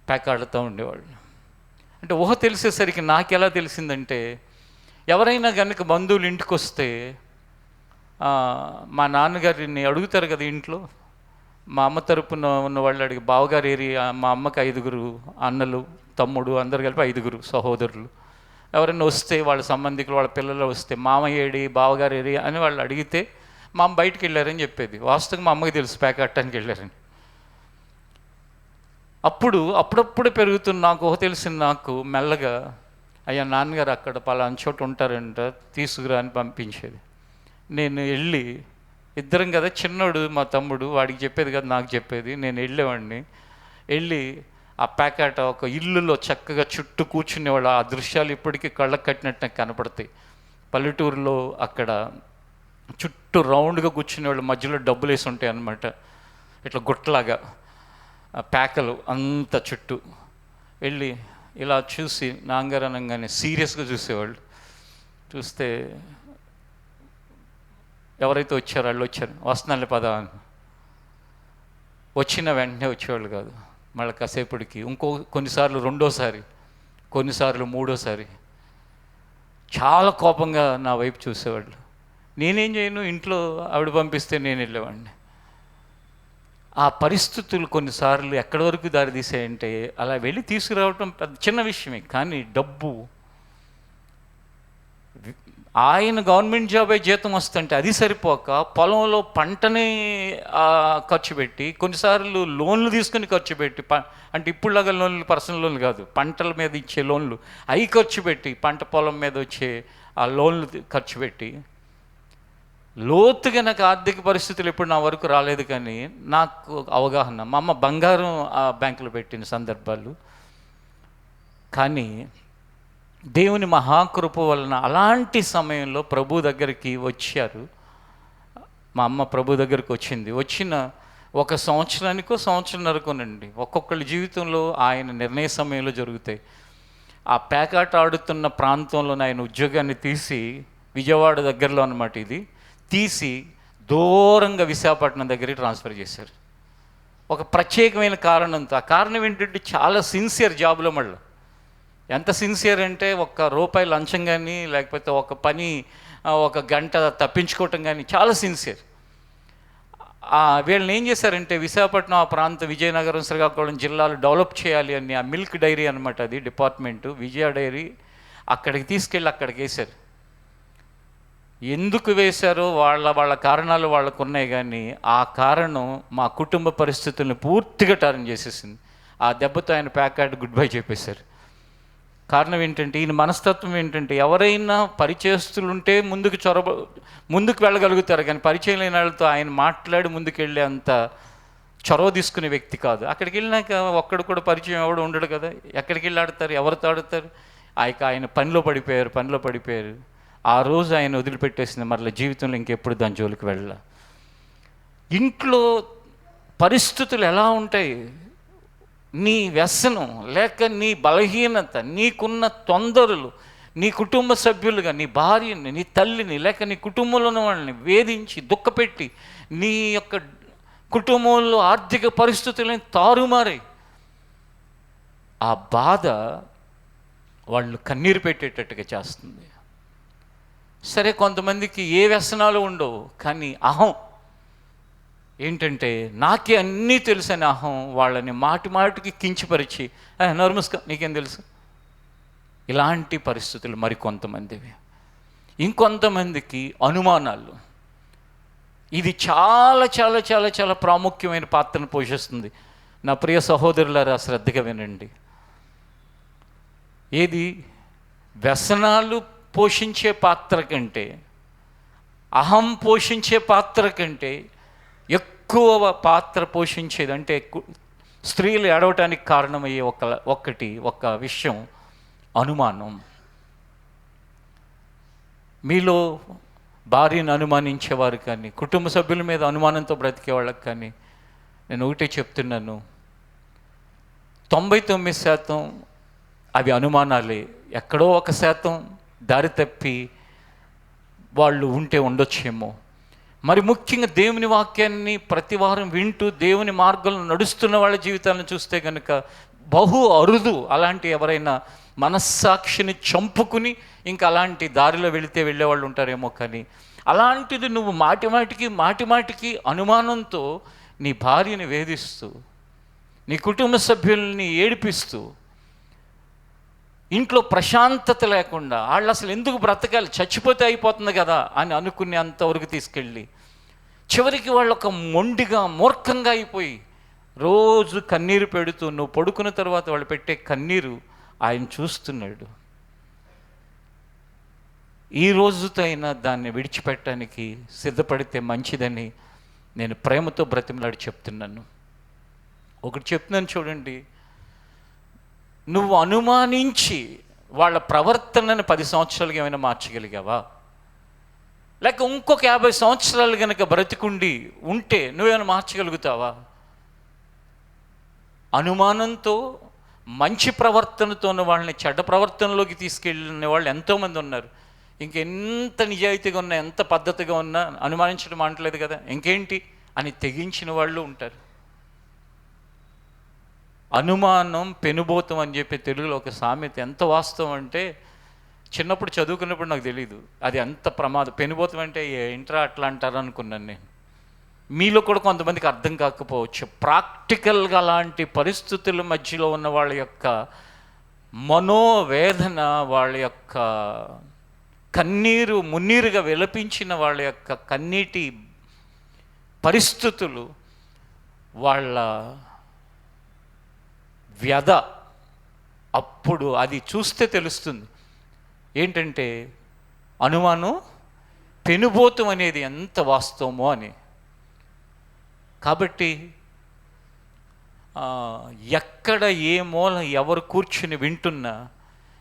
పేకాడుతూ ఉండేవాళ్ళు. అంటే ఊహ తెలిసేసరికి నాకు ఎలా తెలిసిందంటే, ఎవరైనా కనుక బంధువులు ఇంటికి వస్తే మా నాన్నగారిని అడుగుతారు కదా ఇంట్లో, మా అమ్మ తరపున ఉన్న వాళ్ళు అడిగి, బావగారు ఏరి, మా అమ్మకి 5 అన్నలు, తమ్ముడు, అందరు కలిపి 5 సహోదరులు. ఎవరైనా వస్తే వాళ్ళ సంబంధికులు, వాళ్ళ పిల్లలు వస్తే మామయ్య ఏడి, బావగారు ఏరి అని వాళ్ళు అడిగితే మా అమ్మ బయటికి వెళ్ళారని చెప్పేది. వాస్తవంగా మా అమ్మకి తెలుసు పేకాటానికి వెళ్ళారని. అప్పుడప్పుడు పెరుగుతున్న నాకు ఊహ తెలిసిన నాకు మెల్లగా, అయ్యా నాన్నగారు అక్కడ పలానా చోట ఉంటారంట, తీసుకురా అని పంపించేది. నేను వెళ్ళి, ఇద్దరం కదా, చిన్నోడు మా తమ్ముడు, వాడికి చెప్పేది కదా నాకు చెప్పేది. నేను వెళ్ళేవాడిని. వెళ్ళి ఆ పేకాట ఒక ఇల్లులో చక్కగా చుట్టూ కూర్చునేవాళ్ళు. ఆ దృశ్యాలు ఇప్పటికీ కళ్ళకు కట్టినట్టు నాకు కనపడతాయి. పల్లెటూరులో అక్కడ చుట్టూ రౌండ్గా కూర్చునేవాళ్ళు, మధ్యలో డబ్బులు వేసి ఉంటాయి అన్నమాట, ఇట్లా గుట్టలాగా పేకలు అంత చుట్టూ. వెళ్ళి ఇలా చూసి నాన్నగారు అనగానే సీరియస్గా చూసేవాళ్ళు. చూస్తే ఎవరైతే వచ్చారో వాళ్ళు వచ్చారు, వస్తున్నాళ్ళే పదా అని. వచ్చిన వెంటనే వచ్చేవాళ్ళు కాదు, మళ్ళీ కాసేపటికి కొన్నిసార్లు రెండోసారి, కొన్నిసార్లు మూడోసారి చాలా కోపంగా నా వైపు చూసేవాళ్ళు. నేనేం చేయను, ఇంట్లో ఆవిడ పంపిస్తే నేను వెళ్ళేవాడిని. ఆ పరిస్థితులు కొన్నిసార్లు ఎక్కడి వరకు దారితీసాయంటే, అలా వెళ్ళి తీసుకురావటం పెద్ద చిన్న విషయమే, కానీ డబ్బు, ఆయన గవర్నమెంట్ జాబే జీతం వస్తుంటే అది సరిపోక పొలంలో పంటని ఖర్చు పెట్టి, కొన్నిసార్లు లోన్లు తీసుకుని ఖర్చు పెట్టి, అంటే ఇప్పుడులాగా లోన్లు, పర్సనల్ లోన్లు కాదు, పంటల మీద ఇచ్చే లోన్లు, అవి ఖర్చు పెట్టి, పంట పొలం మీద వచ్చే ఆ లోన్లు ఖర్చు పెట్టి, లోతుగా నాకు ఆర్థిక పరిస్థితులు ఎప్పుడు నా వరకు రాలేదు. కానీ నాకు అవగాహన, మా అమ్మ బంగారం ఆ బ్యాంకులో పెట్టిన సందర్భాలు. కానీ దేవుని మహాకృప వలన అలాంటి సమయంలో ప్రభు దగ్గరికి వచ్చారు. మా అమ్మ ప్రభు దగ్గరికి వచ్చిన 1 సంవత్సరానికో సంవత్సరంన్నరకోనండి, ఒక్కొక్కళ్ళ జీవితంలో ఆయన నిర్ణయ సమయంలో జరుగుతాయి. ఆ పేకాట ఆడుతున్న ప్రాంతంలో ఆయన ఉద్యోగాన్ని తీసి, విజయవాడ దగ్గరలో అన్నమాట ఇది, తీసి దూరంగా విశాఖపట్నం దగ్గరికి ట్రాన్స్ఫర్ చేశారు. ఒక ప్రత్యేకమైన కారణంతో. ఆ కారణం ఏంటంటే, చాలా సిన్సియర్ జాబ్లో. మళ్ళీ ఎంత సిన్సియర్ అంటే, ₹1 లంచం కానీ, లేకపోతే ఒక పని 1 గంట తప్పించుకోవటం కానీ, చాలా సిన్సియర్. వీళ్ళని ఏం చేశారంటే, విశాఖపట్నం ఆ ప్రాంతం, విజయనగరం, శ్రీకాకుళం జిల్లాలు డెవలప్ చేయాలి అని, ఆ మిల్క్ డైరీ అనమాట అది డిపార్ట్మెంటు, విజయ డైరీ, అక్కడికి తీసుకెళ్ళి అక్కడికి వేశారు. ఎందుకు వేశారో వాళ్ళ కారణాలు వాళ్ళకు ఉన్నాయి. కానీ ఆ కారణం మా కుటుంబ పరిస్థితుల్ని పూర్తిగా టర్న్ చేసేసింది. ఆ దెబ్బతో ఆయన ప్యాకార్డ్ గుడ్ బై చెప్పేశారు. కారణం ఏంటంటే, ఈయన మనస్తత్వం ఏంటంటే, ఎవరైనా పరిచయస్తులుంటే ముందుకు వెళ్ళగలుగుతారు, కానీ పరిచయం లేని వాళ్ళతో ఆయన మాట్లాడి ముందుకెళ్ళే అంత చొరవ తీసుకునే వ్యక్తి కాదు. అక్కడికి వెళ్ళినాక ఒక్కడు కూడా పరిచయం ఎవడు ఉండడు కదా, ఎక్కడికి వెళ్ళి ఆడతారు, ఎవరితో ఆడతారు. ఆయన పనిలో పడిపోయారు. ఆ రోజు ఆయన వదిలిపెట్టేసింది. మరలా జీవితంలో ఇంకెప్పుడు దాని జోలికి వెళ్ళాల. ఇంట్లో పరిస్థితులు ఎలా ఉంటాయి, నీ వ్యసనం లేక నీ బలహీనత, నీకున్న తొందరలు, నీ కుటుంబ సభ్యులుగా నీ భార్యని, నీ తల్లిని, లేక నీ కుటుంబంలో ఉన్న వాళ్ళని వేధించి దుఃఖపెట్టి, నీ యొక్క కుటుంబంలో ఆర్థిక పరిస్థితులని తారుమారాయి. ఆ బాధ వాళ్ళు కన్నీరు పెట్టేటట్టుగా చేస్తుంది. సరే, కొంతమందికి ఏ వ్యసనాలు ఉండవు, కానీ అహం ఏంటంటే, నాకే అన్నీ తెలుసు అని అహం వాళ్ళని మాటికి కించిపరిచి, నర్మస్కా నీకేం తెలుసు, ఇలాంటి పరిస్థితులు మరికొంతమందివి. ఇంకొంతమందికి అనుమానాలు. ఇది చాలా చాలా చాలా చాలా ప్రాముఖ్యమైన పాత్రను పోషిస్తుంది. నా ప్రియ సహోదరులారా, శ్రద్ధగా వినండి. ఏది వ్యసనాలు పోషించే పాత్ర కంటే, అహం పోషించే పాత్ర కంటే ఎక్కువ పాత్ర పోషించేది, అంటే స్త్రీలు ఏడవటానికి కారణమయ్యే ఒక విషయం అనుమానం. మీలో భార్యను అనుమానించేవారు కానీ, కుటుంబ సభ్యుల మీద అనుమానంతో బ్రతికే వాళ్ళకి కానీ నేను ఒకటే చెప్తున్నాను, 99% అవి అనుమానాలే. ఎక్కడో 1% దారి తప్పి వాళ్ళు ఉంటే ఉండొచ్చేమో. మరి ముఖ్యంగా దేవుని వాక్యాన్ని ప్రతి వారం వింటూ దేవుని మార్గంలో నడుస్తున్న వాళ్ళ జీవితాలను చూస్తే కనుక బహు అరుదు అలాంటి ఎవరైనా మనస్సాక్షిని చంపుకుని ఇంకా అలాంటి దారిలో వెళ్ళేవాళ్ళు ఉంటారేమో. కానీ అలాంటిది నువ్వు మాటిమాటికి అనుమానంతో నీ భార్యని వేధిస్తూ, నీ కుటుంబ సభ్యుల్ని ఏడిపిస్తూ, ఇంట్లో ప్రశాంతత లేకుండా వాళ్ళు అసలు ఎందుకు బ్రతకాలి, చచ్చిపోతే అయిపోతుంది కదా అని అనుకునే అంతవరకు తీసుకెళ్ళి చివరికి వాళ్ళు ఒక మొండిగా మూర్ఖంగా అయిపోయి రోజు కన్నీరు పెడుతూ, నువ్వు పడుకున్న తర్వాత వాళ్ళు పెట్టే కన్నీరు ఆయన చూస్తున్నాడు. ఈ రోజుతో అయినా దాన్ని విడిచిపెట్టడానికి సిద్ధపడితే మంచిదని నేను ప్రేమతో బ్రతిమలాడి చెప్తున్నాను. ఒకటి చెప్తున్నాను చూడండి, నువ్వు అనుమానించి వాళ్ళ ప్రవర్తనని 10 సంవత్సరాలుగా ఏమైనా మార్చగలిగావా? లేక ఇంకొక 50 సంవత్సరాలు కనుక బ్రతికుండి ఉంటే నువ్వేమైనా మార్చగలుగుతావా? అనుమానంతో మంచి ప్రవర్తనతో వాళ్ళని చెడ్డ ప్రవర్తనలోకి తీసుకెళ్ళిన వాళ్ళు ఎంతోమంది ఉన్నారు. ఇంకెంత నిజాయితీగా ఉన్నా, ఎంత పద్ధతిగా ఉన్నా అనుమానించడం అనట్లేదు కదా, ఇంకేంటి అని తెగించిన వాళ్ళు ఉంటారు. అనుమానం పెనుభూతం అని చెప్పి తెలుగులో ఒక సామెత ఎంత వాస్తవం అంటే, చిన్నప్పుడు చదువుకున్నప్పుడు నాకు తెలీదు అది ఎంత ప్రమాదం. పెనుభూతం అంటే ఏంట్రా అట్లా అంటారు అనుకున్నాను నేను. మీలో కూడా కొంతమందికి అర్థం కాకపోవచ్చు. ప్రాక్టికల్గా అలాంటి పరిస్థితుల మధ్యలో ఉన్న వాళ్ళ యొక్క మనోవేదన, వాళ్ళ యొక్క కన్నీరు మున్నీరుగా విలపించిన వాళ్ళ యొక్క కన్నీటి పరిస్థితులు, వాళ్ళ వ్యధ, అప్పుడు అది చూస్తే తెలుస్తుంది ఏంటంటే అనుమానం పెనుభూతం అనేది ఎంత వాస్తవమో అని. కాబట్టి ఎక్కడ ఏ మూల ఎవరు కూర్చుని వింటున్నా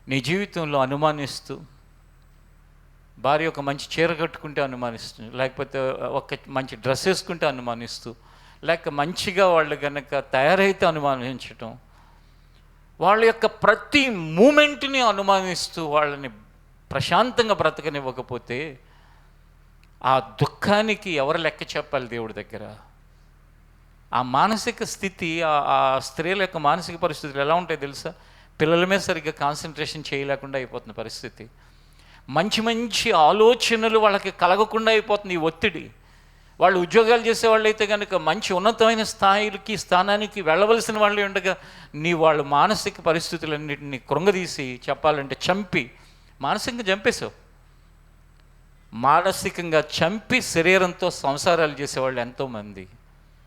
నీ జీవితంలో అనుమానిస్తూ, భార్య ఒక మంచి చీర కట్టుకుంటే అనుమానిస్తుంది, లేకపోతే ఒక మంచి డ్రెస్ వేసుకుంటే అనుమానిస్తూ, లేక మంచిగా వాళ్ళు కనుక తయారైతే అనుమానించటం, వాళ్ళ యొక్క ప్రతి మూమెంట్ని అనుమానిస్తూ వాళ్ళని ప్రశాంతంగా బ్రతకనివ్వకపోతే ఆ దుఃఖానికి ఎవరు లెక్క చెప్పాలి దేవుడి దగ్గర? ఆ మానసిక స్థితి, ఆ స్త్రీల యొక్క మానసిక పరిస్థితులు ఎలా ఉంటాయి తెలుసా? పిల్లల మీద సరిగ్గా కాన్సన్ట్రేషన్ చేయలేకుండా అయిపోతున్న పరిస్థితి, మంచి ఆలోచనలు వాళ్ళకి కలగకుండా అయిపోతుంది ఈ ఒత్తిడి. వాళ్ళు ఉద్యోగాలు చేసేవాళ్ళు అయితే కనుక మంచి ఉన్నతమైన స్థానానికి వెళ్ళవలసిన వాళ్ళు ఉండగా వాళ్ళ మానసిక పరిస్థితులన్నింటినీ కృంగదీసి చెప్పాలంటే చంపి మానసికంగా చంపేశావు. మానసికంగా చంపి శరీరంతో సంసారాలు చేసేవాళ్ళు ఎంతోమంది.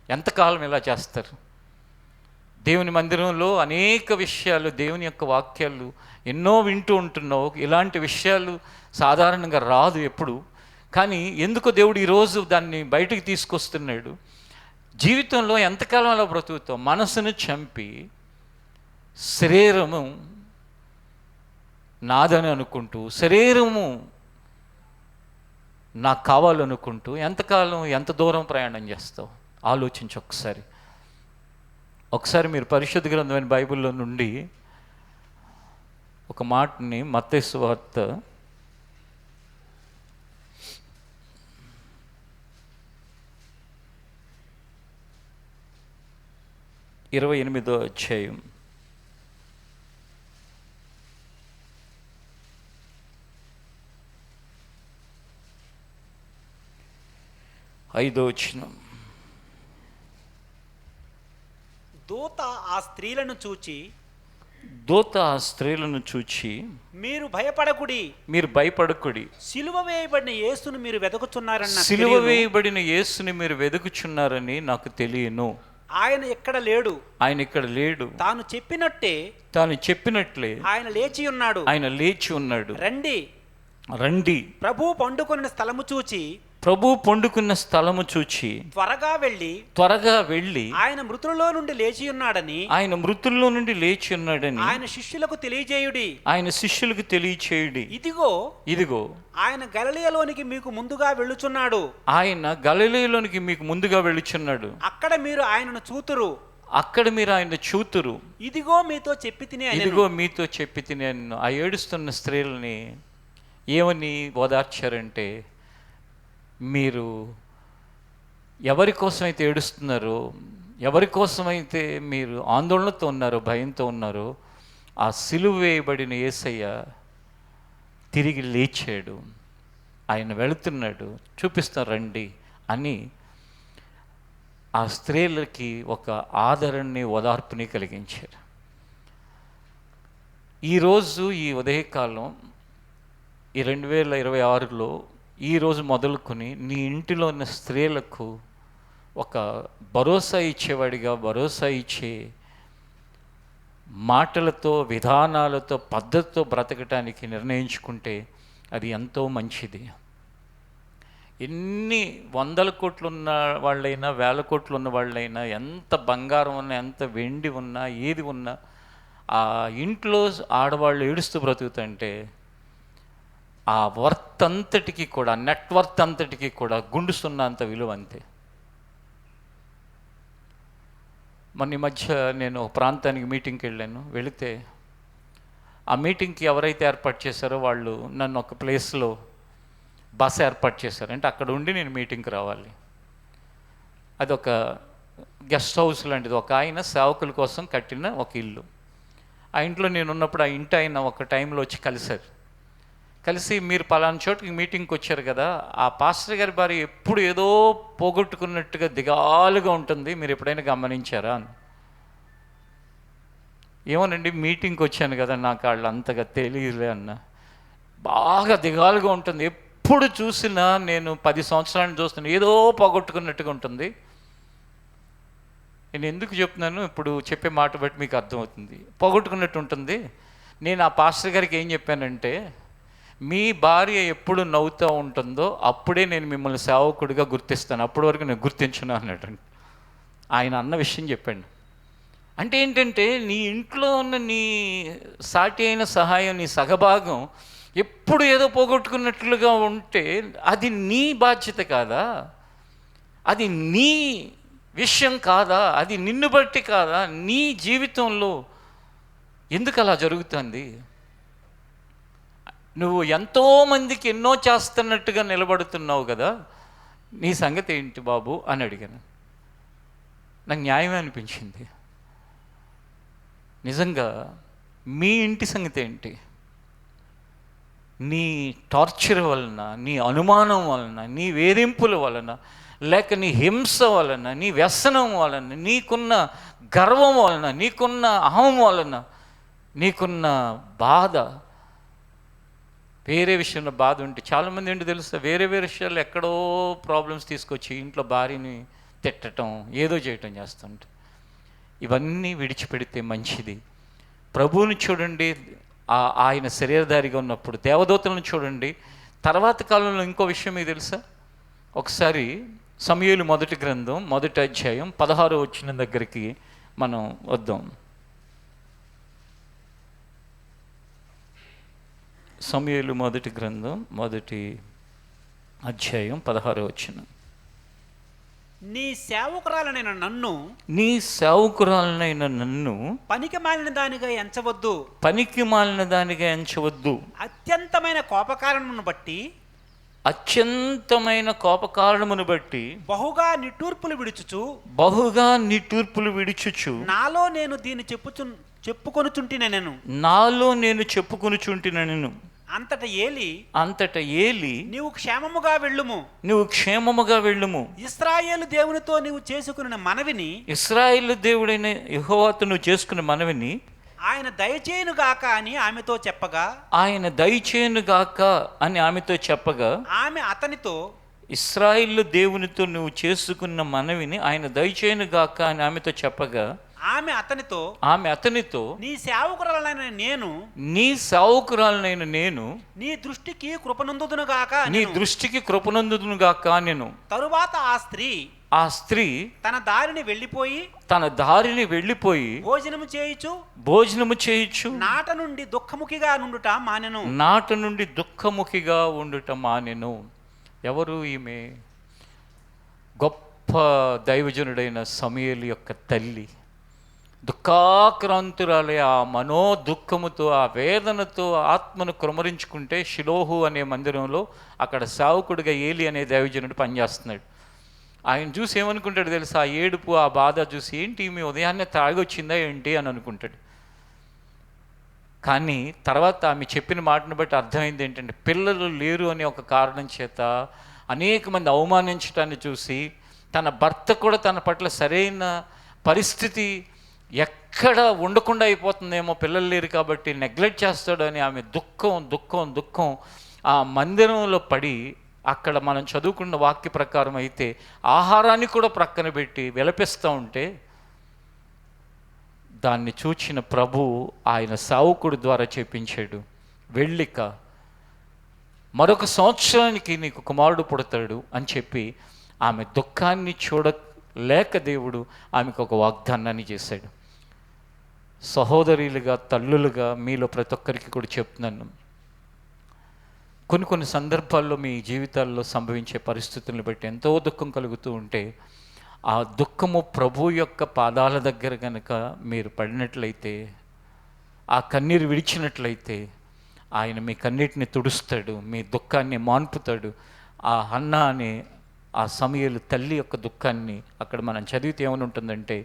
ఎంతకాలం ఇలా చేస్తారు? దేవుని మందిరంలో అనేక విషయాలు, దేవుని యొక్క వాక్యాలు ఎన్నో వింటూ ఉంటున్నావు. ఇలాంటి విషయాలు సాధారణంగా రాదు ఎప్పుడు, కానీ ఎందుకో దేవుడు ఈరోజు దాన్ని బయటికి తీసుకొస్తున్నాడు. జీవితంలో ఎంతకాలం అలా బ్రతుకుతావు? మనసును చంపి శరీరము నాదని అనుకుంటూ, శరీరము నాకు కావాలనుకుంటూ ఎంతకాలం, ఎంత దూరం ప్రయాణం చేస్తావు? ఆలోచించి ఒకసారి మీరు పరిశుద్ధ గ్రంథమైన బైబిల్లో నుండి ఒక మాటని, మత్తయి సువార్త 28వ అధ్యాయం 5వ వచనం. దూత ఆ స్త్రీలను చూచి మీరు భయపడకుడి, సిలువ వేయబడిన యేసుని మీరు వెదుకుచున్నారని నాకు తెలియను. ఆయన ఇక్కడ లేడు. తాను చెప్పినట్లే ఆయన లేచి ఉన్నాడు. రండి ప్రభువు పండుకొనిన స్థలము చూచి ప్రభు పండుకున్న స్థలము చూచి త్వరగా వెళ్ళి ఆయన మృతులలో నుండి లేచి ఉన్నాడని ఆయన మృతుల్లో నుండి లేచి ఉన్నాడని ఆయన శిష్యులకు తెలియచేయుడి. ఇదిగో ఆయన గలిలయలోనికి మీకు ముందుగా వెళ్ళుచున్నాడు. అక్కడ మీరు ఆయనను చూతురు. ఇదిగో మీతో చెప్పి తినే. ఆ ఏడుస్తున్న స్త్రీలని ఏమని ఓదార్చారంటే, మీరు ఎవరి కోసమైతే ఏడుస్తున్నారో, ఎవరి కోసమైతే మీరు ఆందోళనతో ఉన్నారో, భయంతో ఉన్నారో, ఆ సిలువ వేయబడిన యేసయ్య తిరిగి లేచాడు, ఆయన వెళుతున్నాడు, చూపిస్తారు రండి అని ఆ స్త్రీలకి ఒక ఆదరణని, ఓదార్పుని కలిగించారు. ఈరోజు ఈ ఉదయకాలం ఈ 2026లో ఈరోజు మొదలుకొని నీ ఇంటిలో ఉన్న స్త్రీలకు ఒక భరోసా ఇచ్చేవాడిగా, భరోసా ఇచ్చే మాటలతో, విధానాలతో, పద్ధతితో బ్రతకటానికి నిర్ణయించుకుంటే అది ఎంతో మంచిది. ఎన్ని 100 కోట్లు ఉన్న వాళ్ళైనా, 1000 కోట్లు ఉన్న వాళ్ళైనా, ఎంత బంగారం ఉన్నా, ఎంత వెండి ఉన్నా, ఏది ఉన్నా, ఆ ఇంట్లో ఆడవాళ్ళు ఏడుస్తూ బ్రతుకుతుంటే ఆ వర్త్ అంతటికి కూడా, నెట్వర్త్ అంతటికి కూడా గుండు సున్నా అంత విలువ అంతే. మొన్న ఈ మధ్య నేను ఒక ప్రాంతానికి మీటింగ్కి వెళితే ఆ మీటింగ్కి ఎవరైతే ఏర్పాటు చేశారో వాళ్ళు నన్ను ఒక ప్లేస్లో బస ఏర్పాటు చేశారు. అంటే అక్కడ ఉండి నేను మీటింగ్కి రావాలి. అదొక గెస్ట్ హౌస్ లాంటిది, ఒక ఆయన సేవకుల కోసం కట్టిన ఒక ఇల్లు. ఆ ఇంట్లో నేను ఉన్నప్పుడు ఆ ఇంటి ఆయన ఒక టైంలో వచ్చి కలిసి మీరు పలానా చోటుకి మీటింగ్కి వచ్చారు కదా, ఆ పాస్టర్ గారి భార్య ఎప్పుడు ఏదో పోగొట్టుకున్నట్టుగా దిగాలుగా ఉంటుంది, మీరు ఎప్పుడైనా గమనించారా అని. ఏమోనండి, మీటింగ్కి వచ్చాను కదా, నాకు వాళ్ళు అంతగా తెలియలే అన్న. బాగా దిగాలుగా ఉంటుంది, ఎప్పుడు చూసినా నేను 10 సంవత్సరాలను చూస్తున్నా ఏదో పోగొట్టుకున్నట్టుగా ఉంటుంది. నేను ఎందుకు చెప్తున్నాను, ఇప్పుడు చెప్పే మాట బట్టి మీకు అర్థమవుతుంది. పోగొట్టుకున్నట్టు ఉంటుంది. నేను ఆ పాస్టర్ గారికి ఏం చెప్పానంటే, మీ భార్య ఎప్పుడు నవ్వుతూ ఉంటుందో అప్పుడే నేను మిమ్మల్ని సేవకుడిగా గుర్తిస్తాను, అప్పటి వరకు నేను గుర్తించను అన్నట్టు ఆయన అన్న విషయం చెప్పాను. అంటే ఏంటంటే, నీ ఇంట్లో ఉన్న నీ సాటి అయిన సహాయం, నీ సగభాగం ఎప్పుడు ఏదో పోగొట్టుకున్నట్లుగా ఉంటే అది నీ బాధ్యత కాదా? అది నీ విషయం కాదా? అది నిన్ను బట్టి కాదా? నీ జీవితంలో ఎందుకు అలా జరుగుతుంది? నువ్వు ఎంతోమందికి ఎన్నో చేస్తున్నట్టుగా నిలబడుతున్నావు కదా, నీ సంగతి ఏంటి బాబు అని అడిగాను. నాకు న్యాయమే అనిపించింది. నిజంగా మీ ఇంటి సంగతి ఏంటి? నీ టార్చర్ వలన, నీ అనుమానం వలన, నీ వేధింపుల వలన, లేక నీ హింస వలన, నీ వ్యసనం వలన, నీకున్న గర్వం వలన, నీకున్న అహం వలన, నీకున్న బాధ, వేరే విషయంలో బాధ ఉంటే, చాలామంది ఏంటి తెలుసా, వేరే విషయాలు ఎక్కడో ప్రాబ్లమ్స్ తీసుకొచ్చి ఇంట్లో భార్యని తిట్టడం, ఏదో చేయటం చేస్తుంటే, ఇవన్నీ విడిచిపెడితే మంచిది. ప్రభువుని చూడండి, ఆయన శరీరధారిగా ఉన్నప్పుడు, దేవదూతలను చూడండి. తర్వాత కాలంలో ఇంకో విషయం మీకు తెలుసా, ఒకసారి సమూయేలు మొదటి గ్రంథం 1వ అధ్యాయం 16వ వచనం దగ్గరికి మనం వద్దాం. సమూయేలు మొదటి గ్రంథం 1వ అధ్యాయం 16వ వచనం. నీ సేవకురాలనైన నన్ను పనికి మాలిన దానిగా ఎంచవద్దు. అత్యంతమైన కోపకారణమును బట్టి బహుగా నిట్టూర్పులు విడుచుచు నాలో నేను దీన్ని చెప్పుకొనుచుంటినెను. అంతట ఏలి నీవు క్షేమముగా వెళ్ళుము. ఇశ్రాయేలు దేవునితో నీవు చేసుకున్న మనవిని, ఇశ్రాయేలు దేవుడైన యెహోవాతో నువ్వు చేసుకున్న మనవిని ఆయన దయచేయును గాక అని ఆమెతో చెప్పగా, ఆమె అతనితో, ఇశ్రాయేలు దేవునితో నువ్వు చేసుకున్న మనవిని ఆయన దయచేయును గాక అని ఆమెతో చెప్పగా, ఆమె అతనితో నీ సేవకురాలైన నేను నీ సేవకురాలనైన నేను నీ దృష్టికి కృపనందుదును గాక నీ దృష్టికి కృపనందుదును గాక నేను. తరువాత ఆ స్త్రీ తన దారిని వెళ్ళిపోయి భోజనము చేయుచు నాట నుండి దుఃఖముఖిగా ఉండుట మానెను. ఎవరు ఈమె? గొప్ప దైవజనుడైన సమూయేలు యొక్క తల్లి. దుఃఖాక్రాంతురాలే ఆ మనో దుఃఖముతో, ఆ వేదనతో ఆత్మను కుమరించుకుంటే షిలోహు అనే మందిరంలో అక్కడ సేవకుడిగా ఏలి అనే దైవజనుడు పనిచేస్తున్నాడు. ఆయన చూసి ఏమనుకుంటాడు తెలుసా? ఆ ఏడుపు, ఆ బాధ చూసి ఏంటి మీ ఉదయాన్నే తాగొచ్చిందా ఏంటి అని అనుకుంటాడు. కానీ తర్వాత ఆమె చెప్పిన మాటను బట్టి అర్థమైంది ఏంటంటే, పిల్లలు లేరు అనే ఒక కారణం చేత అనేక మంది అవమానించడాన్ని చూసి తన భర్త కూడా తన పట్ల సరైన పరిస్థితి ఎక్కడ ఉండకుండా అయిపోతుందేమో, పిల్లలు లేరు కాబట్టి నెగ్లెక్ట్ చేస్తాడు అని ఆమె దుఃఖం ఆ మందిరంలో పడి, అక్కడ మనం చదువుకున్న వాక్య ప్రకారం అయితే ఆహారాన్ని కూడా ప్రక్కన పెట్టి విలపిస్తూ ఉంటే, దాన్ని చూచిన ప్రభు ఆయన సేవకుడి ద్వారా చెప్పించాడు, వెళ్ళిక మరొక సంవత్సరానికి నీకు కుమారుడు పుడతాడు అని చెప్పి ఆమె దుఃఖాన్ని చూడలేక దేవుడు ఆమెకు ఒక వాగ్దానాన్ని చేశాడు. సహోదరులుగా, తల్లులుగా మీలో ప్రతి ఒక్కరికి కూడా చెప్తున్నాను, కొన్ని సందర్భాల్లో మీ జీవితాల్లో సంభవించే పరిస్థితులను బట్టి ఎంతో దుఃఖం కలుగుతూ ఉంటే, ఆ దుఃఖము ప్రభు యొక్క పాదాల దగ్గర కనుక మీరు పడినట్లయితే, ఆ కన్నీరు విడిచినట్లయితే ఆయన మీ కన్నీటిని తుడుస్తాడు, మీ దుఃఖాన్ని మాన్పుతాడు. ఆ హన్నా అనే ఆ సమూయేలు తల్లి యొక్క దుఃఖాన్ని అక్కడ మనం చదివితే ఏమని ఉంటుందంటే,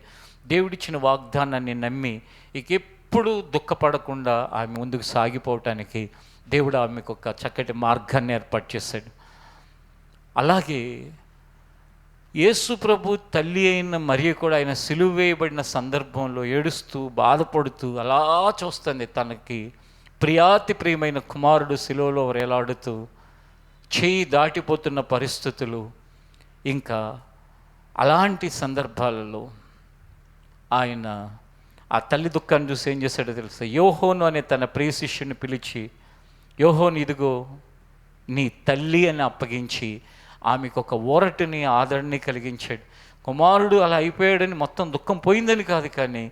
దేవుడిచ్చిన వాగ్దానాన్ని నమ్మి ఎప్పుడు దుఃఖపడకుండా ఆమె ముందుకు సాగిపోవటానికి దేవుడు ఆమెకు ఒక చక్కటి మార్గాన్ని ఏర్పాటు చేశాడు. అలాగే యేసు ప్రభు తల్లి అయిన మరియ కూడా ఆయన సిలువ వేయబడిన సందర్భంలో ఏడుస్తూ బాధపడుతూ అలా చూస్తుంది. తనకి ప్రియాతి ప్రియమైన కుమారుడు సిలువలో వేలాడుతూ చేయి దాటిపోతున్న పరిస్థితులు. ఇంకా అలాంటి సందర్భాలలో ఆయన ఆ తల్లి దుఃఖాన్ని చూసి ఏం చేశాడో తెలుసా? యోహోను అనే తన ప్రియ శిష్యుని పిలిచి, యోహోను ఇదిగో నీ తల్లి అని అప్పగించి ఆమెకు ఒక ఊరటిని, ఆదరణని కలిగించాడు. కుమారుడు అలా అయిపోయాడని మొత్తం దుఃఖం పోయిందని కాదు, కానీ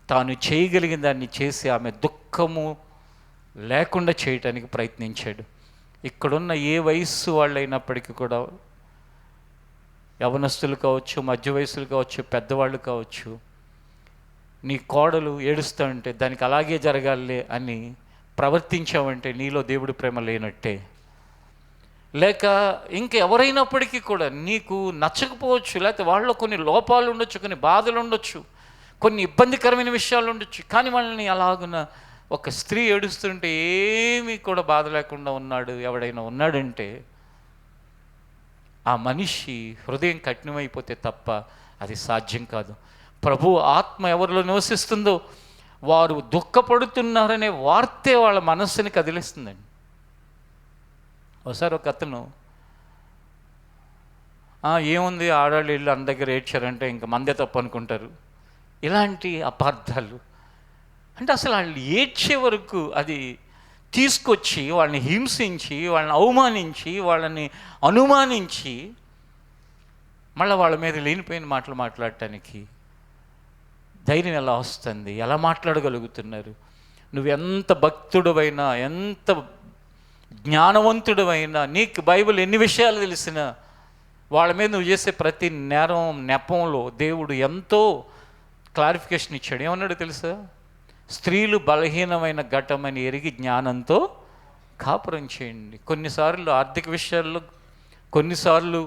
తాను చేయగలిగిన దాన్ని చేసి ఆమె దుఃఖము లేకుండా చేయటానికి ప్రయత్నించాడు. ఇక్కడున్న ఏ వయస్సు వాళ్ళైనప్పటికీ కూడా, యవనస్తులు కావచ్చు, మధ్య వయసులు కావచ్చు, పెద్దవాళ్ళు కావచ్చు, నీ కోడలు ఏడుస్తూ ఉంటే దానికి అలాగే జరగాలి అని ప్రవర్తించావంటే నీలో దేవుడి ప్రేమ లేనట్టే. లేక ఇంకెవరైనప్పటికీ కూడా నీకు నచ్చకపోవచ్చు, లేకపోతే వాళ్ళలో కొన్ని లోపాలు ఉండొచ్చు, కొన్ని బాధలు ఉండొచ్చు, కొన్ని ఇబ్బందికరమైన విషయాలు ఉండొచ్చు, కానీ వాళ్ళని అలాగున ఒక స్త్రీ ఏడుస్తుంటే ఏమీ కూడా బాధ లేకుండా ఎవడైనా ఉన్నాడంటే ఆ మనిషి హృదయం కఠినమైపోతే తప్ప అది సాధ్యం కాదు. ప్రభు ఆత్మ ఎవరిలో నివసిస్తుందో వారు దుఃఖపడుతున్నారనే వార్తే వాళ్ళ మనస్సుని కదిలిస్తుందండి. ఒకసారి ఒక అతను ఏముంది ఆడాళ్ళు ఇల్లు అన్న దగ్గర ఏడ్చారంటే ఇంకా మందే తప్పు అనుకుంటారు. ఇలాంటి అపార్థాలు అంటే అసలు వాళ్ళు ఏడ్చే వరకు అది తీసుకొచ్చి వాళ్ళని హింసించి, వాళ్ళని అవమానించి, వాళ్ళని అనుమానించి మళ్ళీ వాళ్ళ మీద లేనిపోయిన మాటలు మాట్లాడటానికి ధైర్యం ఎలా వస్తుంది? ఎలా మాట్లాడగలుగుతున్నారు? నువ్వు ఎంత భక్తుడివైనా, ఎంత జ్ఞానవంతుడివైనా, నీకు బైబిల్ ఎన్ని విషయాలు తెలిసినా వాళ్ళ మీద నువ్వు చేసే ప్రతి నెపంలో దేవుడు ఎంతో క్లారిఫికేషన్ ఇచ్చాడు. ఏమన్నాడు తెలుసా? స్త్రీలు బలహీనమైన ఘటమని ఎరిగి జ్ఞానంతో కాపురం చేయండి. కొన్నిసార్లు ఆర్థిక విషయాల్లో, కొన్నిసార్లు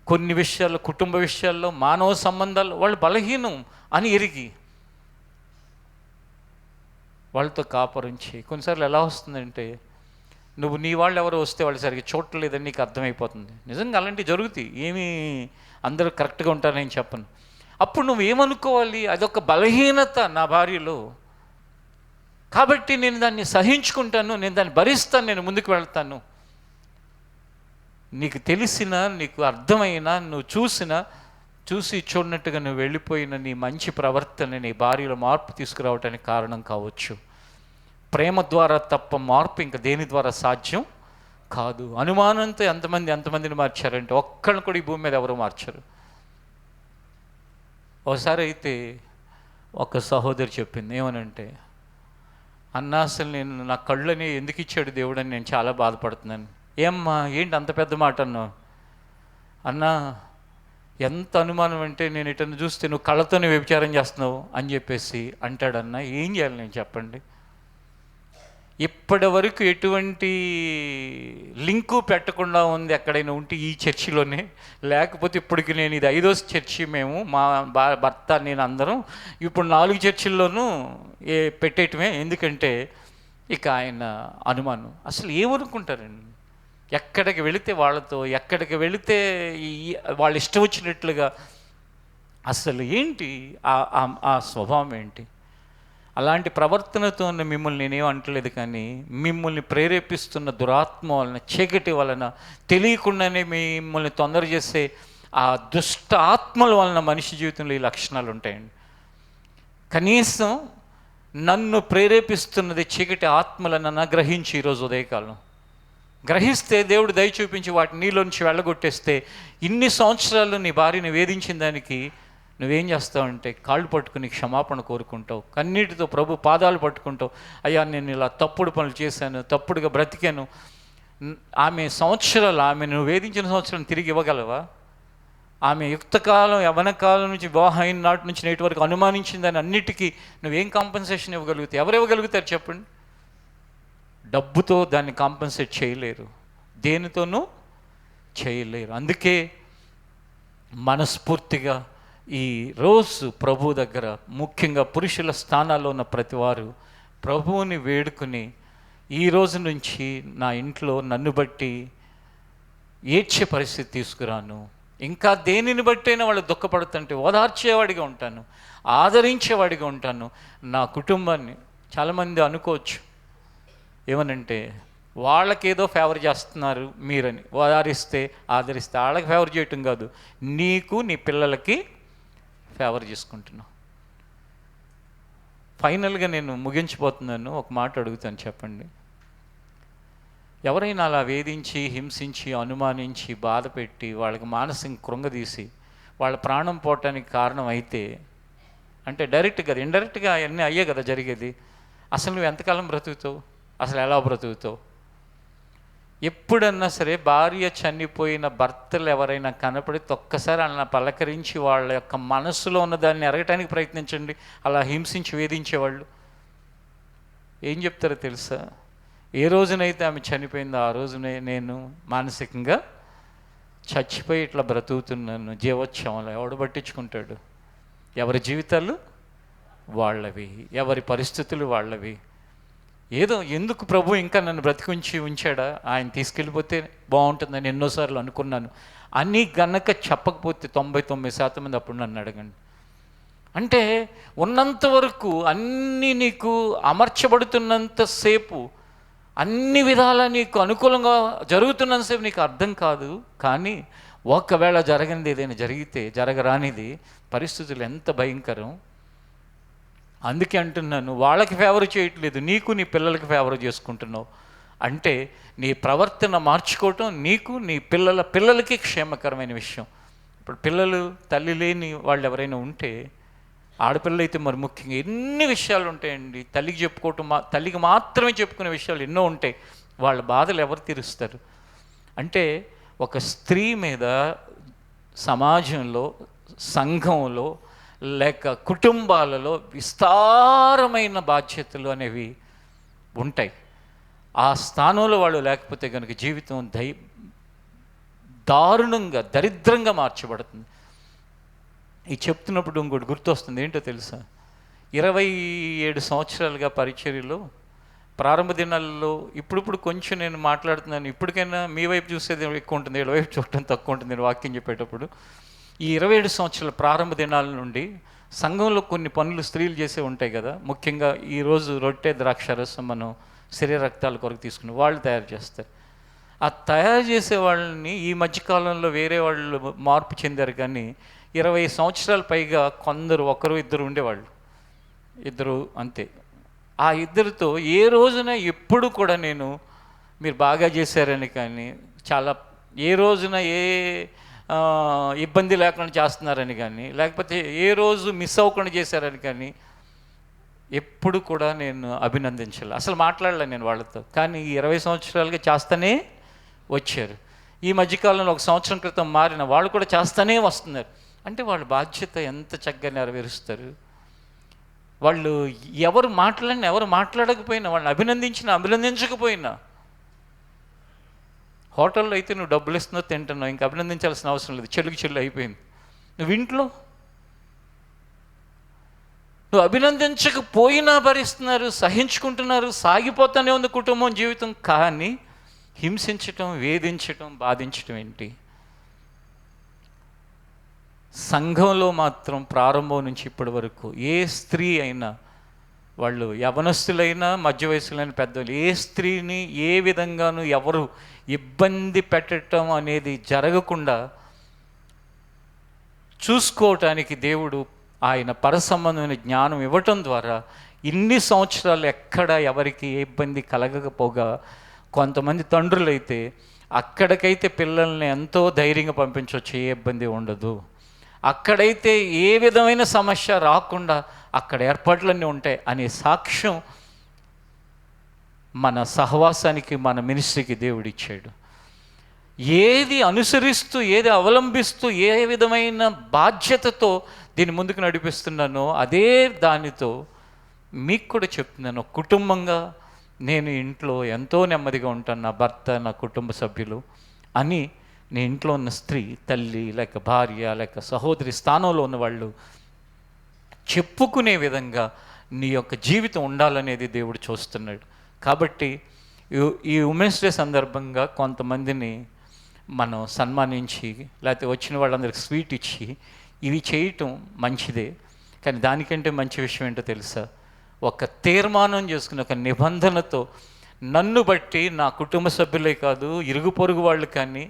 కొన్ని విషయాల్లో, కుటుంబ విషయాల్లో, మానవ సంబంధాలు వాళ్ళు బలహీనం అని ఎరిగి వాళ్ళతో కాపురం చేయి. కొన్నిసార్లు ఎలా వస్తుందంటే, నువ్వు నీ వాళ్ళు ఎవరో వస్తే వాళ్ళు సరిగ్గా చూడలేదని నీకు అర్థమైపోతుంది. నిజంగా అలాంటివి జరుగుతాయి. ఏమీ అందరూ కరెక్ట్గా ఉంటారని చెప్పను. అప్పుడు నువ్వు ఏమనుకోవాలి? అదొక బలహీనత నా భార్యలో, కాబట్టి నేను దాన్ని సహించుకుంటాను, నేను దాన్ని భరిస్తాను, నేను ముందుకు వెళ్తాను. నీకు తెలిసినా, నీకు అర్థమైనా, నువ్వు చూసినా చూసి చూడనట్టుగా నువ్వు వెళ్ళిపోయిన నీ మంచి ప్రవర్తన నీ భార్యలో మార్పు తీసుకురావడానికి కారణం కావచ్చు. ప్రేమ ద్వారా తప్ప మార్పు ఇంకా దేని ద్వారా సాధ్యం కాదు. అనుమానంతో ఎంతమందిని మార్చారంటే ఒక్కళ్ళని కూడా ఈ భూమి మీద ఎవరు మార్చరు. ఒకసారి అయితే ఒక సహోదరి చెప్పింది ఏమనంటే, అన్నా అసలు నేను నా కళ్ళని ఎందుకు ఇచ్చాడు దేవుడని నేను చాలా బాధపడుతున్నాను. ఏమ్మా ఏంటి అంత పెద్ద మాట అన్నావు? అన్నా ఎంత అనుమానం అంటే నేను ఇటನ್ನು చూస్తే నువ్వు కళ్ళతోనే వ్యభిచారం చేస్తున్నావు అని చెప్పేసి అంటాడన్నా. ఏం చేయాలి నేను చెప్పండి? ఇప్పటి వరకు ఎటువంటి లింకు పెట్టకుండా ఉంది ఎక్కడైనా ఉంటే ఈ చర్చిలోనే, లేకపోతే ఇప్పటికి నేను ఇది 5వ చర్చి, మేము మా భర్త నేను అందరం ఇప్పుడు 4 చర్చిల్లోనూ పెట్టేయటమే. ఎందుకంటే ఇక ఆయన అనుమానం. అసలు ఏమనుకుంటారండి? ఎక్కడికి వెళితే వాళ్ళతో, ఎక్కడికి వెళితే వాళ్ళు ఇష్టం వచ్చినట్లుగా, అసలు ఏంటి ఆ స్వభావం ఏంటి? అలాంటి ప్రవర్తనతో ఉన్న మిమ్మల్ని నేనేం అంటలేదు, కానీ మిమ్మల్ని ప్రేరేపిస్తున్న దురాత్మ వలన, చీకటి వలన, తెలియకుండానే మిమ్మల్ని తొందర చేసే ఆ దుష్ట ఆత్మల వలన మనిషి జీవితంలో ఈ లక్షణాలు ఉంటాయండి. కనీసం నన్ను ప్రేరేపిస్తున్నది చీకటి ఆత్మలను గ్రహించి ఈరోజు ఉదయకాలం గ్రహిస్తే, దేవుడు దయ చూపించి వాటి నీలో నుంచి వెళ్ళగొట్టేస్తే, ఇన్ని సంవత్సరాలు నీ భార్యని వేధించిన దానికి నువ్వేం చేస్తావంటే కాళ్ళు పట్టుకుని క్షమాపణ కోరుకుంటావు, కన్నీటితో ప్రభు పాదాలు పట్టుకుంటావు. అయ్యా నేను ఇలా తప్పుడు పనులు చేశాను, తప్పుడుగా బ్రతికాను. ఆమె నువ్వు వేధించిన సంవత్సరం తిరిగి ఇవ్వగలవా? ఆమె యుక్తకాలం, యవనకాలం నుంచి, వివాహం అయిన నాటి నుంచి నేటి వరకు అనుమానించిందని అన్నిటికీ నువ్వేం కాంపెన్సేషన్ ఇవ్వగలుగుతావు? ఎవరు ఇవ్వగలుగుతారు చెప్పండి? డబ్బుతో దాన్ని కాంపెన్సేట్ చేయలేరు, దేనితోనూ చేయలేరు. అందుకే మనస్ఫూర్తిగా ఈ రోజు ప్రభు దగ్గర, ముఖ్యంగా పురుషుల స్థానాల్లో ఉన్న ప్రతివారు ప్రభువుని వేడుకుని, ఈ రోజు నుంచి నా ఇంట్లో నన్ను బట్టి ఏడ్చే పరిస్థితి తీసుకురాను, ఇంకా దేనిని బట్టైనా వాళ్ళు దుఃఖపడుతుంటే ఓదార్చేవాడిగా ఉంటాను, ఆదరించేవాడిగా ఉంటాను. నా కుటుంబాన్ని, చాలామంది అనుకోవచ్చు ఏమనంటే వాళ్ళకేదో ఫేవర్ చేస్తున్నారు మీరని, ఓదారిస్తే ఆదరిస్తే వాళ్ళకి ఫేవర్ చేయటం కాదు, నీకు నీ పిల్లలకి ఫేవర్ చేసుకుంటున్నావు. ఫైనల్గా నేను ముగించిపోతున్నాను, ఒక మాట అడుగుతాను, చెప్పండి. ఎవరైనా అలా వేధించి, హింసించి, అనుమానించి, బాధ పెట్టి, వాళ్ళకి మానసిక కృంగదీసి వాళ్ళ ప్రాణం పోవటానికి కారణం అయితే, అంటే డైరెక్ట్ కదా, ఇండైరెక్ట్గా అవన్నీ అయ్యే కదా జరిగేది. అసలు నువ్వు ఎంతకాలం బ్రతుకుతావు? అసలు ఎలా బ్రతుకుతావు? ఎప్పుడన్నా సరే భార్య చనిపోయిన భర్తలు ఎవరైనా కనపడితే ఒక్కసారి అలా పలకరించి వాళ్ళ యొక్క మనస్సులో ఉన్న దాన్ని ఎరగటానికి ప్రయత్నించండి. అలా హింసించి వేధించేవాళ్ళు ఏం చెప్తారో తెలుసా? ఏ రోజునైతే ఆమె చనిపోయిందో ఆ రోజునే నేను మానసికంగా చచ్చిపోయి ఇట్లా బ్రతుకుతున్నాను జీవోత్సవంలో. ఎవడు పట్టించుకుంటాడు? ఎవరి జీవితాలు వాళ్ళవి, ఎవరి పరిస్థితులు వాళ్ళవి. ఏదో ఎందుకు ప్రభు ఇంకా నన్ను బ్రతికించి ఉంచాడా, ఆయన తీసుకెళ్ళిపోతే బాగుంటుందని ఎన్నోసార్లు అనుకున్నాను అని గనక చెప్పకపోతే 99% మంది అప్పుడు నన్ను అడగండి. అంటే ఉన్నంత వరకు అన్నీ నీకు అమర్చబడుతున్నంతసేపు, అన్ని విధాలా నీకు అనుకూలంగా జరుగుతున్నంతసేపు నీకు అర్థం కాదు. కానీ ఒకవేళ జరగనిది ఏదైనా జరిగితే, జరగరానిది పరిస్థితులు ఎంత భయంకరం. అందుకే అంటున్నాను, వాళ్ళకి ఫేవర్ చేయట్లేదు, నీకు నీ పిల్లలకి ఫేవర్ చేసుకుంటున్నావు. అంటే నీ ప్రవర్తన మార్చుకోవటం నీకు, నీ పిల్లలకి క్షేమకరమైన విషయం. ఇప్పుడు పిల్లలు తల్లి లేని వాళ్ళు ఎవరైనా ఉంటే, ఆడపిల్లలు అయితే మరి ముఖ్యంగా ఎన్ని విషయాలు ఉంటాయండి. తల్లికి చెప్పుకోవటం, తల్లికి మాత్రమే చెప్పుకునే విషయాలు ఎన్నో ఉంటాయి. వాళ్ళ బాధలు ఎవరు తీరుస్తారు? అంటే ఒక స్త్రీ మీద సమాజంలో, సంఘంలో, లేక కుటుంబాలలో విస్తారమైన బాధ్యతలు అనేవి ఉంటాయి. ఆ స్థానంలో వాళ్ళు లేకపోతే కనుక జీవితం దారుణంగా, దరిద్రంగా మార్చబడుతుంది. ఇది చెప్తున్నప్పుడు ఇంకోటి గుర్తొస్తుంది. ఏంటో తెలుసా? 27 సంవత్సరాలుగా పరిచర్యలో ప్రారంభ దినాల్లో, ఇప్పుడు కొంచెం నేను మాట్లాడుతున్నాను, ఇప్పటికైనా మీ వైపు చూసేది ఎక్కువ ఉంటుంది, వీళ్ళ వైపు చూడటం తక్కువ ఉంటుంది నేను వాక్యం చెప్పేటప్పుడు. ఈ 27 సంవత్సరాల ప్రారంభ దినాల నుండి సంఘంలో కొన్ని పనులు స్త్రీలు చేసే ఉంటాయి కదా. ముఖ్యంగా ఈరోజు రొట్టె ద్రాక్షారసం మనం శరీర రక్తాల కొరకు తీసుకుని వాళ్ళు తయారు చేస్తారు. ఆ తయారు చేసే వాళ్ళని ఈ మధ్యకాలంలో వేరే వాళ్ళు మార్పు చెందారు. కానీ 20 సంవత్సరాల పైగా కొందరు ఒకరు ఇద్దరు ఉండేవాళ్ళు, ఇద్దరు అంతే. ఆ ఇద్దరితో ఏ రోజున ఎప్పుడు కూడా నేను మీరు బాగా చేశారని కానీ, చాలా ఏ రోజున ఇబ్బంది లేకుండా చేస్తున్నారని కానీ, లేకపోతే ఏ రోజు మిస్ అవ్వకుండా చేశారని కానీ ఎప్పుడు కూడా నేను అభినందించాలి, అసలు మాట్లాడలే నేను వాళ్ళతో. కానీ ఈ 20 సంవత్సరాలుగా చేస్తూనే వచ్చారు. ఈ మధ్యకాలంలో 1 సంవత్సరం క్రితం మారిన వాళ్ళు కూడా చేస్తూనే వస్తున్నారు. అంటే వాళ్ళ బాధ్యత ఎంత చక్కగా నెరవేరుస్తారు. వాళ్ళు ఎవరు మాట్లాడినా, ఎవరు మాట్లాడకపోయినా, వాళ్ళని అభినందించకపోయినా, హోటల్లో అయితే నువ్వు డబ్బులు ఇస్తున్నావు, తింటున్నావు, ఇంకా అభినందించాల్సిన అవసరం లేదు, చెల్లు అయిపోయింది. నువ్వు ఇంట్లో నువ్వు అభినందించకపోయినా భరిస్తున్నారు, సహించుకుంటున్నారు, సాగిపోతూనే ఉంది కుటుంబం, జీవితం. కానీ హింసించటం, వేధించటం, బాధించటం ఏంటి? సంఘంలో మాత్రం ప్రారంభం నుంచి ఇప్పటి వరకు ఏ స్త్రీ అయినా, వాళ్ళు యవనస్తులైనా, మధ్య వయసులైన పెద్దలు, ఏ స్త్రీని ఏ విధంగానూ ఎవరు ఇబ్బంది పెట్టడం అనేది జరగకుండా చూసుకోవటానికి దేవుడు ఆయన పరసంబంధమైన జ్ఞానం ఇవ్వటం ద్వారా ఇన్ని సంవత్సరాలు ఎక్కడ ఎవరికి ఏ ఇబ్బంది కలగకపోగా, కొంతమంది తండ్రులైతే అక్కడికైతే పిల్లల్ని ఎంతో ధైర్యంగా పంపించవచ్చు, ఏ ఇబ్బంది ఉండదు. అక్కడైతే ఏ విధమైన సమస్య రాకుండా అక్కడ ఏర్పాట్లన్నీ ఉంటాయి అనే సాక్ష్యం మన సహవాసానికి, మన మినిస్ట్రీకి దేవుడిచ్చాడు. ఏది అనుసరిస్తూ, ఏది అవలంబిస్తూ, ఏ విధమైన బాధ్యతతో దీన్ని ముందుకు నడిపిస్తున్నానో అదే దానితో మీకు కూడా చెప్తున్నాను. కుటుంబంగా నేను ఇంట్లో ఎంతో నెమ్మదిగా ఉంటాను, నా భర్త, నా కుటుంబ సభ్యులు అని నీ ఇంట్లో ఉన్న స్త్రీ, తల్లి, లేక భార్య, లేక సహోదరి స్థానంలో ఉన్నవాళ్ళు చెప్పుకునే విధంగా నీ యొక్క జీవితం ఉండాలనేది దేవుడు చూస్తున్నాడు. కాబట్టి ఈ ఉమెన్స్ డే సందర్భంగా కొంతమందిని మనం సన్మానించి, లేకపోతే వచ్చిన వాళ్ళందరికి స్వీట్ ఇచ్చి ఇవి చేయటం మంచిదే. కానీ దానికంటే మంచి విషయం ఏంటో తెలుసా? ఒక తీర్మానం చేసుకుని, ఒక నిబంధనతో, నన్ను బట్టి నా కుటుంబ సభ్యులే కాదు, ఇరుగు పొరుగు వాళ్ళు కానీ,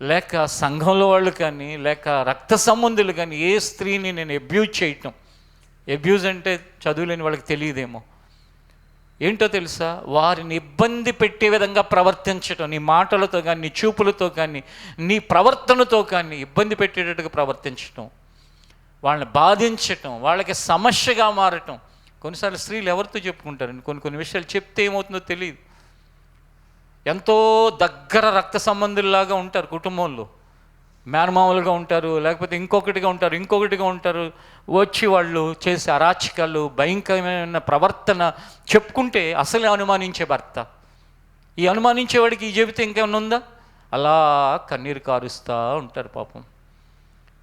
లేక సంఘంలో వాళ్ళు కానీ, లేక రక్త సంబంధులు కానీ ఏ స్త్రీని నేను అబ్యూజ్ చేయటం. అబ్యూజ్ అంటే చదువులేని వాళ్ళకి తెలియదేమో, ఏంటో తెలుసా? వారిని ఇబ్బంది పెట్టే విధంగా ప్రవర్తించటం, నీ మాటలతో కానీ, నీ చూపులతో కానీ, నీ ప్రవర్తనతో కానీ ఇబ్బంది పెట్టేటట్టుగా ప్రవర్తించటం, వాళ్ళని బాధించటం, వాళ్ళకి సమస్యగా మారటం. కొన్నిసార్లు స్త్రీలు ఎవరితో చెప్పుకుంటారండి, కొన్ని విషయాలు చెప్తే ఏమవుతుందో తెలియదు. ఎంతో దగ్గర రక్త సంబంధుల్లాగా ఉంటారు, కుటుంబంలో మేనమామలుగా ఉంటారు, లేకపోతే ఇంకొకటిగా ఉంటారు. వచ్చి వాళ్ళు చేసే అరాచకాలు, భయంకరమైన ప్రవర్తన చెప్పుకుంటే అసలే అనుమానించే భర్త. ఈ అనుమానించేవాడికి ఈ చెబితే ఇంకేమన్నా ఉందా? అలా కన్నీరు కారుస్తూ ఉంటారు పాపం.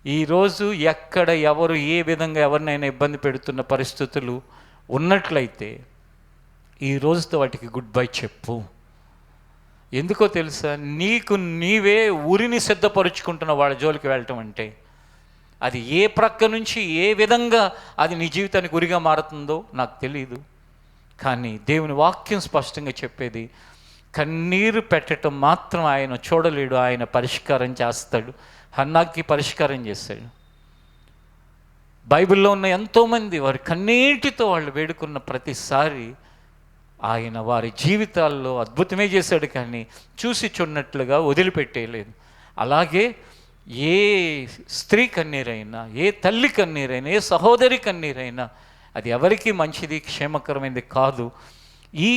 ఈరోజు ఎక్కడ ఎవరు ఏ విధంగా ఎవరినైనా ఇబ్బంది పెడుతున్న పరిస్థితులు ఉన్నట్లయితే ఈ రోజుతో వాటికి గుడ్ బై చెప్పు. ఎందుకో తెలుసా? నీకు నీవే ఉరిని సిద్ధపరుచుకుంటున్న వాళ్ళ జోలికి వెళ్ళటం అంటే, అది ఏ ప్రక్క నుంచి ఏ విధంగా అది నీ జీవితానికి ఉరిగా మారుతుందో నాకు తెలియదు. కానీ దేవుని వాక్యం స్పష్టంగా చెప్పేది, కన్నీరు పెట్టడం మాత్రం ఆయన చూడలేడు, ఆయన పరిష్కారం చేస్తాడు. హన్నాకి పరిష్కారం చేశాడు. బైబిల్లో ఉన్న ఎంతోమంది వారి కన్నీటితో వాళ్ళు వేడుకున్న ప్రతిసారి ఆయన వారి జీవితాల్లో అద్భుతమే చేశాడు, కానీ చూసి చూడనట్లుగా వదిలిపెట్టేయలేదు. అలాగే ఏ స్త్రీ కన్నీరైనా, ఏ తల్లి కన్నీరైనా, ఏ సహోదరి కన్నీరైనా అది ఎవరికి మంచిది, క్షేమకరమైనది కాదు. ఈ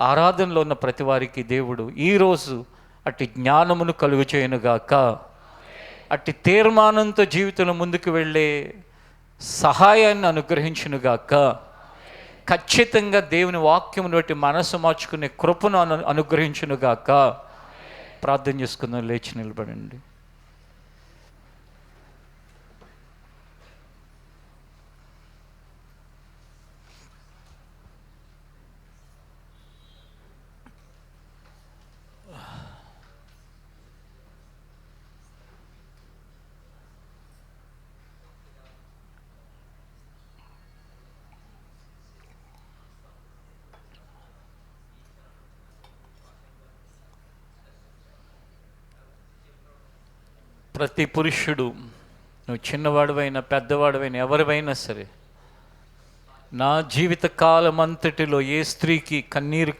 ఆరాధనలో ఉన్న ప్రతి వారికి దేవుడు ఈరోజు అట్టి జ్ఞానమును కలుగు చేయనుగాక, అట్టి తీర్మానంతో జీవితంలో ముందుకు వెళ్ళే సహాయాన్ని అనుగ్రహించునుగాక. ఖచ్చితంగా దేవుని వాక్యమును బట్టి మనసు మార్చుకునే కృపను అనుగ్రహించునుగాక. ప్రార్థన చేసుకుందాం, లేచి నిలబడండి. ప్రతి పురుషుడు నువ్వు చిన్నవాడివైనా పెద్దవాడివైనా ఎవరివైనా సరే, నా జీవిత కాలం అంతటిలో ఏ స్త్రీకి కన్నీరు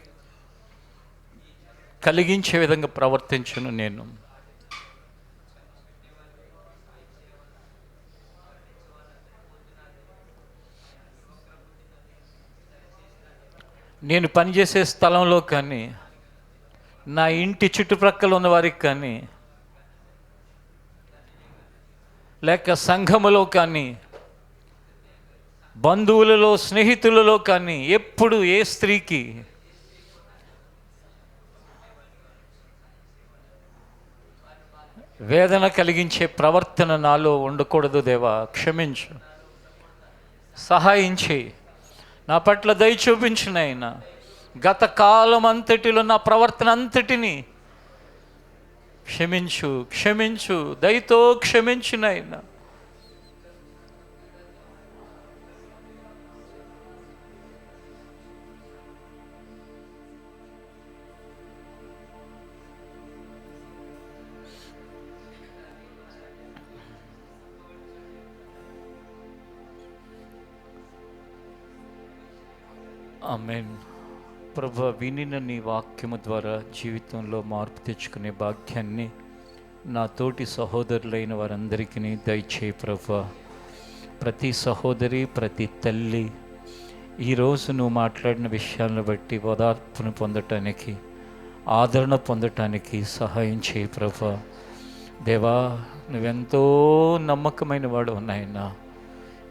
కలిగించే విధంగా ప్రవర్తించను నేను. నేను పనిచేసే స్థలంలో కానీ, నా ఇంటి చుట్టుప్రక్కల ఉన్న వారికి కానీ, లేక సంఘములో కానీ, బంధువులలో స్నేహితులలో కానీ ఎప్పుడు ఏ స్త్రీకి వేదన కలిగించే ప్రవర్తన నాలో ఉండకూడదు దేవా. క్షమించు, సహాయం చేయి, నా పట్ల దయ చూపించు నాయనా. గత కాలం అంతటిలో నా ప్రవర్తన అంతటిని క్షమించు, క్షమించు, దయతో క్షమించు నాయనా. ఆమేన్. ప్రభు, వినిన నీ వాక్యము ద్వారా జీవితంలో మార్పు తెచ్చుకునే భాగ్యాన్ని నా తోటి సహోదరులైన వారందరికీ దయచేయి ప్రభు. ప్రతి సహోదరి, ప్రతి తల్లి ఈరోజు నువ్వు మాట్లాడిన విషయాలను బట్టి ఓదార్పును పొందటానికి, ఆదరణ పొందటానికి సహాయం చేయి ప్రభు. దేవా, నువ్వెంతో నమ్మకమైన వాడు నాయనా.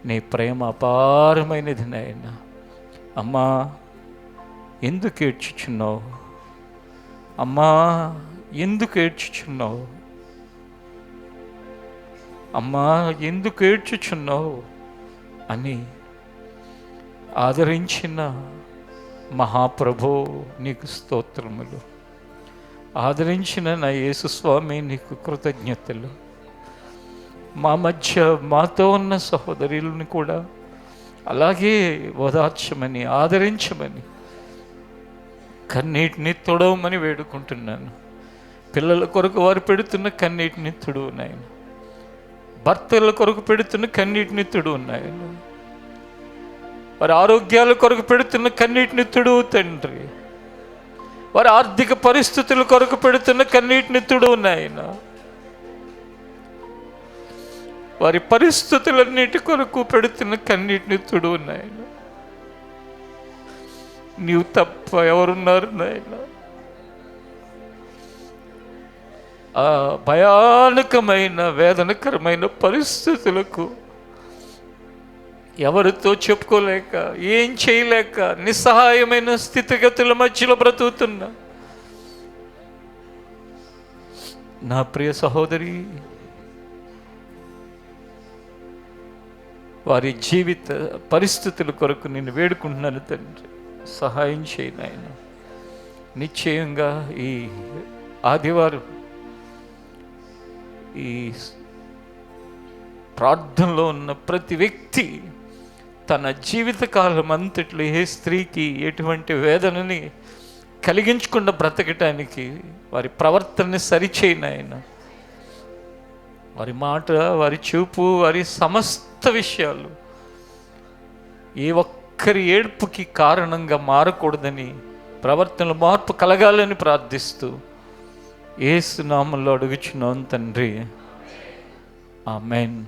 నీ ప్రేమ అపారమైనది నాయనా. అమ్మా, ఎందుకు ఏడ్చుచున్నావు? అమ్మా, ఎందుకు ఏడ్చుచున్నావు? అమ్మా, ఎందుకు ఏడ్చుచున్నావు అని ఆదరించిన మహాప్రభో నీకు స్తోత్రములు. ఆదరించిన నా యేసు స్వామి నీకు కృతజ్ఞతలు. మా మధ్య మాతో ఉన్న సహోదరులను కూడా అలాగే ఓదార్చమని, ఆదరించమని, కన్నీటిని తొడవమని వేడుకుంటున్నాను. పిల్లల కొరకు వారు పెడుతున్న కన్నీటిని తుడువు నాయన. భర్తల కొరకు పెడుతున్న కన్నీటిని తుడువు నాయన. వారి ఆరోగ్యాల కొరకు పెడుతున్న కన్నీటిని తుడువు తండ్రి. వారి ఆర్థిక పరిస్థితుల కొరకు పెడుతున్న కన్నీటిని తుడువు నాయన. వారి పరిస్థితులన్నిటి కొరకు పెడుతున్న కన్నీటిని తుడువు నాయన. నీవు తప్ప ఎవరున్నారు నాయన? ఆ భయానకమైన వేదనకరమైన పరిస్థితులకు ఎవరితో చెప్పుకోలేక, ఏం చేయలేక, నిస్సహాయమైన స్థితిగతుల మధ్యలో బ్రతుకుతున్నా నా ప్రియ సహోదరి, వారి జీవిత పరిస్థితుల కొరకు నేను వేడుకుంటున్నాను తండ్రి. సహాయం చేయి నాయన. నిశ్చయంగా ఈ ఆదివారం ఈ ప్రార్థనలో ఉన్న ప్రతి వ్యక్తి తన జీవితకాలం అంతట్లో ఏ స్త్రీకి ఎటువంటి వేదనని కలిగించకుండా బ్రతకటానికి వారి ప్రవర్తనని సరిచేయి నాయన. వారి మాట, వారి చూపు, వారి సమస్త విషయాలు ఏ ఒక్కరి ఏడ్పుకి కారణంగా మారకూడదని, ప్రవర్తనలో మార్పు కలగాలని ప్రార్థిస్తూ యేసు నామములో అడుగుచున్నాను తండ్రి. ఆమేన్.